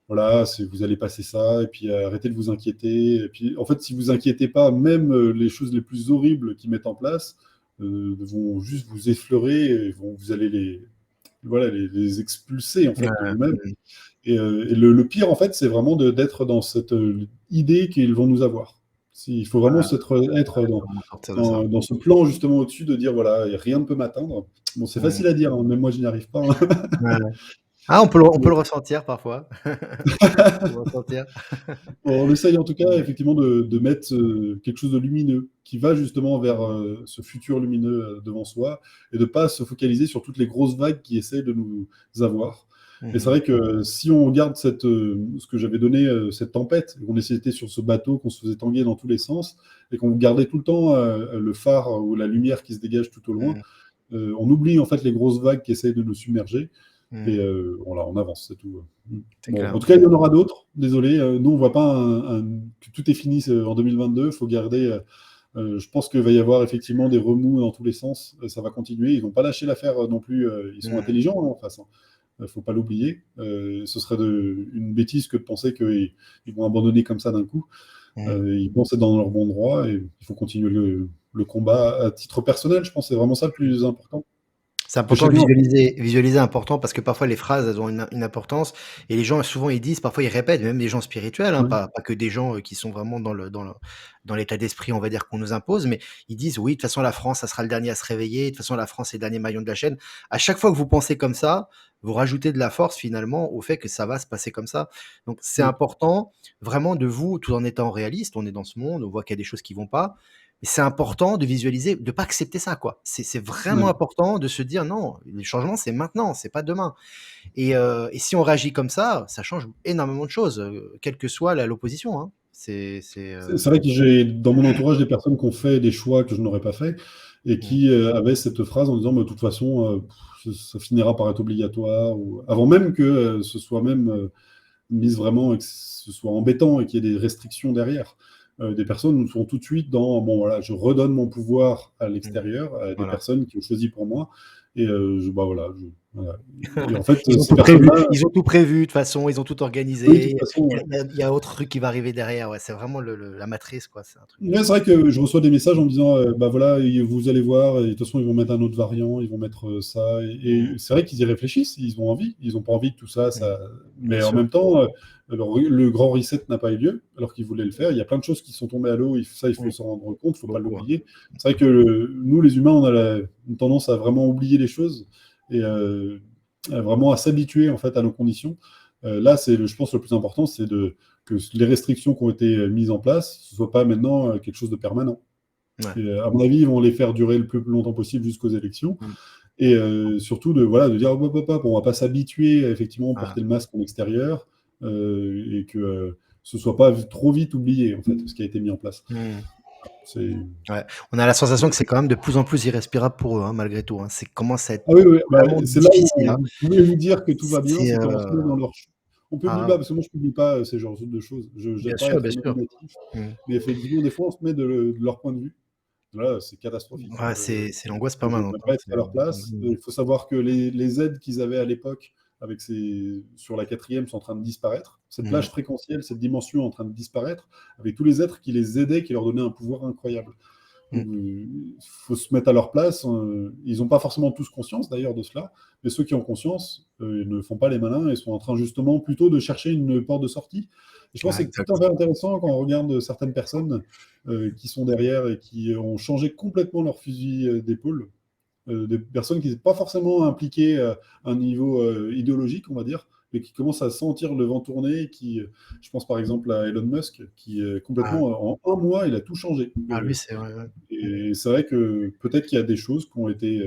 voilà, vous allez passer ça, et puis arrêtez de vous inquiéter. Et puis, en fait, si vous inquiétez pas, même les choses les plus horribles qu'ils mettent en place vont juste vous effleurer, et vous allez les expulser, en fait, de vous-même. Et le pire, en fait, c'est vraiment d'être dans cette idée qu'ils vont nous avoir. Il faut vraiment être dans ce plan, justement, au-dessus, de dire, voilà, rien ne peut m'atteindre. Bon, c'est facile à dire, hein, même moi, je n'y arrive pas. Hein. Ah, on peut Donc, le ressentir parfois. On peut le ressentir. on essaye en tout cas Ouais. effectivement de mettre quelque chose de lumineux qui va justement vers ce futur lumineux devant soi et de pas se focaliser sur toutes les grosses vagues qui essaient de nous avoir. Et c'est Mmh. vrai que si on regarde ce que j'avais donné, cette tempête, et qu'on était sur ce bateau, qu'on se faisait tanguer dans tous les sens, et qu'on gardait tout le temps le phare ou la lumière qui se dégage tout au loin, Mmh. on oublie en fait les grosses vagues qui essayent de nous submerger. Et Mmh. voilà, on avance, c'est tout. C'est Bon, clair. en tout cas, il y en aura d'autres. Désolé, nous, on voit pas que tout est fini en 2022. Il faut garder. Je pense qu'il va y avoir effectivement des remous dans tous les sens. Ça va continuer. Ils n'ont pas lâché l'affaire non plus. Ils sont Mmh. intelligents, hein, en face. Il ne faut pas l'oublier. Ce serait une bêtise que de penser qu'ils vont abandonner comme ça d'un coup. Mmh. Ils pensent être dans leur bon droit et il faut continuer le combat à titre personnel. Je pense que c'est vraiment ça le plus important. C'est Que important de chacun. visualiser important parce que parfois les phrases, elles ont une importance et les gens souvent ils disent, parfois ils répètent, même des gens spirituels, hein, Ouais, pas que des gens, qui sont vraiment dans l'état d'esprit, on va dire, qu'on nous impose, mais ils disent: «Oui, de toute façon la France, ça sera le dernier à se réveiller, de toute façon la France, c'est le dernier maillon de la chaîne». À chaque fois que vous pensez comme ça, vous rajoutez de la force finalement au fait que ça va se passer comme ça. Donc c'est ouais, important vraiment de vous, tout en étant réaliste, on est dans ce monde, on voit qu'il y a des choses qui vont pas, mais c'est important de visualiser, de pas accepter ça, quoi. C'est vraiment ouais. important de se dire: «Non, les changements, c'est maintenant, c'est pas demain» et si on réagit comme ça change énormément de choses, quelle que soit la l'opposition, hein. C'est vrai que j'ai dans mon entourage des personnes qui ont fait des choix que je n'aurais pas fait et Mmh, qui avaient cette phrase en disant: «Bah, de toute façon, ça finira par être obligatoire», ou avant même que ce soit même mise vraiment et que ce soit embêtant et qu'il y ait des restrictions derrière. Des personnes sont tout de suite dans bon voilà, je redonne mon pouvoir à mmh, l'extérieur, à des voilà. personnes qui ont choisi pour moi et bah voilà, voilà. Et en fait, Ils ont tout ces prévu, personnes-là, ils ont tout prévu de toute façon, ils ont tout oui, de toute organisé. façon, ouais. Il y a autre truc qui va arriver derrière, ouais, c'est vraiment le la matrice, quoi, c'est un truc Ouais, c'est vrai que je reçois des messages en me disant, bah voilà, vous allez voir, et de toute façon, ils vont mettre un autre variant, ils vont mettre ça. mmh, Et c'est vrai qu'ils y réfléchissent, ils ont envie, ils n'ont pas envie que tout ça, mmh, bien Mais en sûr. même temps, le grand reset n'a pas eu lieu, alors qu'ils voulaient le faire. Il y a plein de choses qui sont tombées à l'eau, ça, il faut Mmh, s'en rendre compte, il ne faut pas beaucoup, hein. l'oublier. C'est vrai que nous, les humains, on a une tendance à vraiment oublier les choses et vraiment à s'habituer en fait à nos conditions. Là, je pense, le plus important, c'est que les restrictions qui ont été mises en place, ce ne soit pas maintenant quelque chose de permanent. Ouais. Et, à mon avis, ils vont les faire durer le plus longtemps possible jusqu'aux élections. Mmh. Et surtout, voilà, de dire, hop, hop, hop, on ne va pas s'habituer à effectivement Voilà. porter le masque en extérieur et que ce ne soit pas trop vite oublié, en fait, ce qui a été mis en place. Mmh. C'est... Ouais. On a la sensation que c'est quand même de plus en plus irrespirable pour eux, hein, malgré tout, hein. C'est commence à être Ah oui, oui, bah, vraiment c'est là où difficile, hein. vous pouvez vous dire que tout va bien, C'est, c'est quand on se met dans leur on publie ah, pas, parce que moi je publie pas ces genres de choses. Je bien n'aime pas sûr, être bien sûr. nominatif, Mmh. mais effectivement, des fois, on se met de leur point de vue. Là, c'est catastrophique. Ouais, c'est l'angoisse Je ne permanente, voudrais hein, pas être c'est à leur place. mmh Il faut savoir que les aides qu'ils avaient à l'époque sur la quatrième sont en train de disparaître. Cette mh. plage fréquentielle, cette dimension est en train de disparaître, avec tous les êtres qui les aidaient, qui leur donnaient un pouvoir incroyable. Mmh. Donc, il faut se mettre à leur place. Ils n'ont pas forcément tous conscience d'ailleurs de cela, mais ceux qui ont conscience ils ne font pas les malins et sont en train justement plutôt de chercher une porte de sortie. Et je pense Ouais, que c'est exact. tout à fait intéressant quand on regarde certaines personnes qui sont derrière et qui ont changé complètement leur fusil d'épaule. Des personnes qui ne sont pas forcément impliquées à un niveau idéologique, on va dire, mais qui commencent à sentir le vent tourner, je pense par exemple à Elon Musk, qui Ah, complètement, en un mois, il a tout changé. lui, c'est ouais, ouais. Mmh. Et c'est vrai que peut-être qu'il y a des choses qui ont été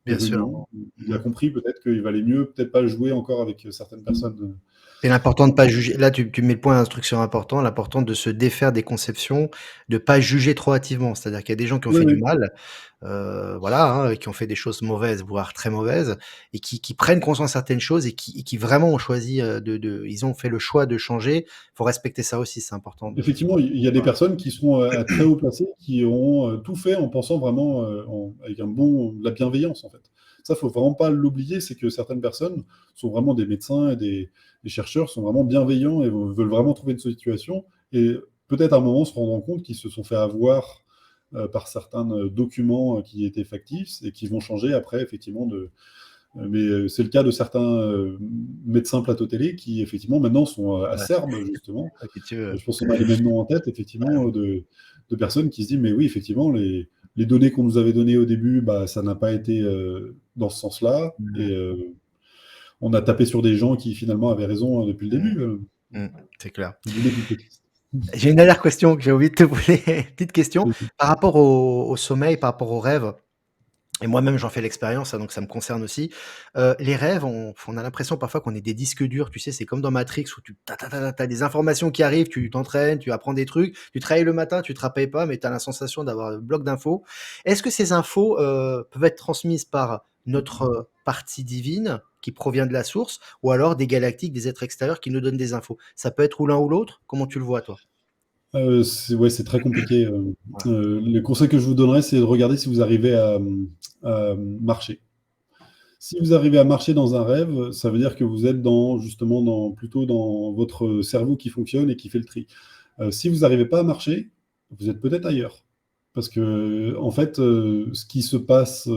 Bien sûr. prévenant. Il a Mmh. compris peut-être qu'il valait mieux peut-être pas jouer encore avec certaines personnes. Et l'important de pas juger là, tu mets le point d'instruction important, l'important de se défaire des conceptions, de pas juger trop hâtivement. C'est-à-dire qu'il y a des gens qui ont Oui, fait du oui. mal, voilà, hein, qui ont fait des choses mauvaises, voire très mauvaises et qui prennent conscience de certaines choses et qui vraiment ont choisi, de ils ont fait le choix de changer. Faut respecter ça aussi, c'est important de Effectivement, il y a des voilà. personnes qui sont à très haut placées, qui ont tout fait en pensant vraiment avec de la bienveillance en fait. Ça, faut vraiment pas l'oublier, c'est que certaines personnes sont vraiment des médecins et des chercheurs sont vraiment bienveillants et veulent vraiment trouver une situation et peut-être à un moment se rendre compte qu'ils se sont fait avoir par certains documents qui étaient factifs et qui vont changer après effectivement mais c'est le cas de certains médecins plateau télé qui effectivement maintenant sont Ouais, acerbes justement. si tu veux. Je pense qu'on a les mêmes noms en tête, effectivement, de personnes qui se disent, mais oui, effectivement, les données qu'on nous avait données au début, bah, ça n'a pas été dans ce sens-là. Mmh. Et on a tapé sur des gens qui finalement avaient raison depuis le Mmh. début. Mmh. C'est clair. Du début peut-être. J'ai une dernière question que j'ai oublié de te poser. Petite question par rapport au sommeil, par rapport aux rêves. Et moi-même, j'en fais l'expérience, hein, donc ça me concerne aussi. Les rêves, on a l'impression parfois qu'on est des disques durs, tu sais? C'est comme dans Matrix où tu tu as des informations qui arrivent, tu t'entraînes, tu apprends des trucs, tu travailles le matin, tu te rappelles pas, mais tu as la sensation d'avoir un bloc d'infos. Est-ce que ces infos, peuvent être transmises par notre, partie divine qui provient de la source ou alors des galactiques, des êtres extérieurs qui nous donnent des infos? Ça peut être ou l'un ou l'autre? Comment tu le vois toi? C'est très compliqué. Voilà. Le conseil que je vous donnerais, c'est de regarder si vous arrivez à marcher. Si vous arrivez à marcher dans un rêve, ça veut dire que vous êtes justement plutôt dans votre cerveau qui fonctionne et qui fait le tri. Si vous n'arrivez pas à marcher, vous êtes peut-être ailleurs. Parce que, en fait, ce qui se passe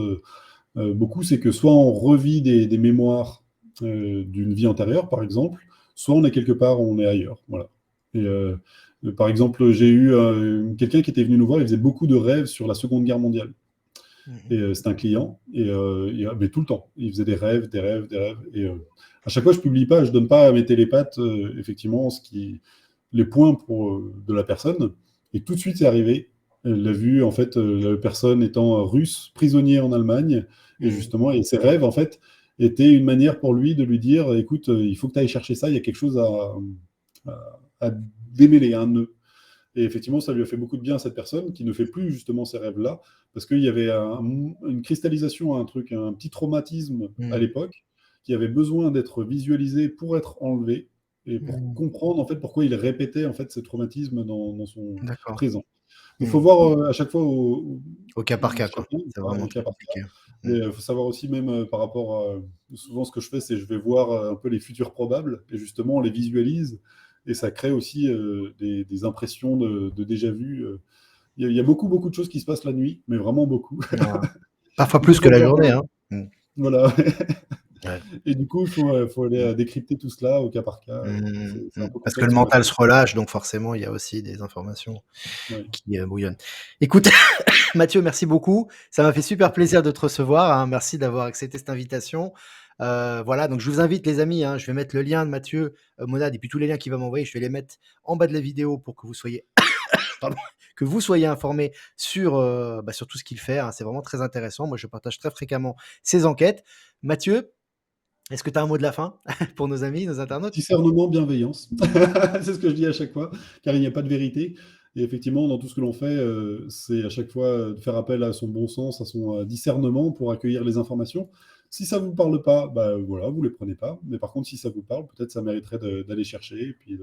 beaucoup, c'est que soit on revit des mémoires d'une vie antérieure, par exemple, soit on est quelque part, on est ailleurs. Voilà. Et par exemple, j'ai eu quelqu'un qui était venu nous voir, il faisait beaucoup de rêves sur la Seconde Guerre mondiale. Mmh Et mh. c'est un client, mais tout le temps. Il faisait des rêves, des rêves, des rêves. Et à chaque fois, je publie pas, je donne pas à mes télépathes, effectivement, les points de la personne. Et tout de suite, c'est arrivé. Elle l'a vu, en fait, la personne étant russe, prisonnier en Allemagne. Et Mmh. justement, et ses rêves, en fait, étaient une manière pour lui de lui dire, écoute, il faut que tu ailles chercher ça, il y a quelque chose à démêler, un nœud. Et effectivement, ça lui a fait beaucoup de bien à cette personne qui ne fait plus justement ces rêves-là, parce qu'il y avait une cristallisation, un truc, un petit traumatisme à Mmh. l'époque qui avait besoin d'être visualisé pour être enlevé et pour Mmh. comprendre en fait pourquoi il répétait en fait ce traumatisme dans son D'accord. présent. Il faut Mmh. voir à chaque fois Au cas par cas, quoi. chacun, C'est voilà, vraiment au très cas par cas. compliqué. Et Mmh. il faut savoir aussi même par rapport à souvent ce que je fais, c'est je vais voir un peu les futurs probables et justement on les visualise et ça crée aussi des impressions de déjà vu. Il y a beaucoup, beaucoup de choses qui se passent la nuit, mais vraiment beaucoup. Ouais. Parfois Du coup, il plus que faut la faire journée, hein. Mmh. voilà. Ouais. Et du coup, faut aller Mmh. décrypter tout cela au cas par cas. Mmh C'est mh, un mmh. peu Parce que le complexe, on a mental fait. se relâche, donc forcément, il y a aussi des informations Ouais. qui, bouillonnent. Écoute, Mathieu, merci beaucoup. Ça m'a fait super plaisir de te recevoir, hein. Merci d'avoir accepté cette invitation. Voilà, donc je vous invite les amis, hein, je vais mettre le lien de Mathieu, Monad et puis tous les liens qu'il va m'envoyer, je vais les mettre en bas de la vidéo pour que vous soyez pardon, que vous soyez informés sur, sur tout ce qu'il fait, hein. C'est vraiment très intéressant. Moi, je partage très fréquemment ses enquêtes. Mathieu, est-ce que tu as un mot de la fin pour nos amis, nos internautes? Discernement, bienveillance. C'est ce que je dis à chaque fois, car il n'y a pas de vérité. Et effectivement, dans tout ce que l'on fait, c'est à chaque fois de faire appel à son bon sens, à son discernement pour accueillir les informations. Si ça ne vous parle pas, bah, voilà, vous ne les prenez pas. Mais par contre, si ça vous parle, peut-être ça mériterait d'aller chercher. Et puis,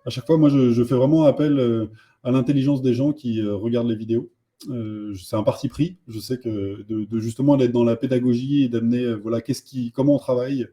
à chaque fois, moi, je fais vraiment appel à l'intelligence des gens qui regardent les vidéos. C'est un parti pris. Je sais que de justement d'être dans la pédagogie et d'amener, voilà, comment on travaille,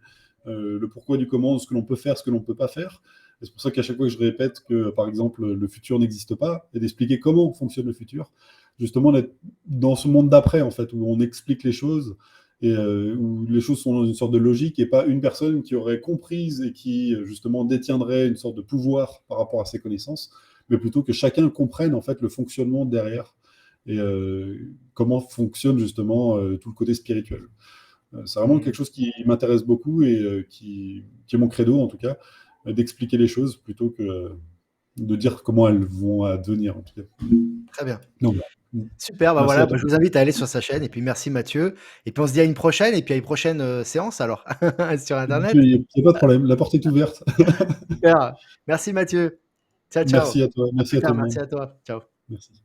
le pourquoi du comment, ce que l'on peut faire, ce que l'on ne peut pas faire. Et c'est pour ça qu'à chaque fois que je répète que, par exemple, le futur n'existe pas, et d'expliquer comment fonctionne le futur, justement d'être dans ce monde d'après, en fait, où on explique les choses et où les choses sont dans une sorte de logique et pas une personne qui aurait comprise et qui, justement, détiendrait une sorte de pouvoir par rapport à ses connaissances, mais plutôt que chacun comprenne, en fait, le fonctionnement derrière et comment fonctionne, justement, tout le côté spirituel. C'est vraiment Mmh. quelque chose qui m'intéresse beaucoup et qui est mon credo en tout cas, d'expliquer les choses plutôt que de dire comment elles vont advenir en tout cas. Très bien. Donc voilà. Super, Merci voilà, à toi. je vous invite à aller sur sa chaîne et puis merci Mathieu et puis on se dit à une prochaine et puis à une prochaine, séance alors sur internet. Il y a pas de problème, la porte est ouverte. Super. Merci Mathieu. Ciao, ciao. Merci à toi, À merci plus à tout tard, le merci monde. à toi. Ciao. Merci.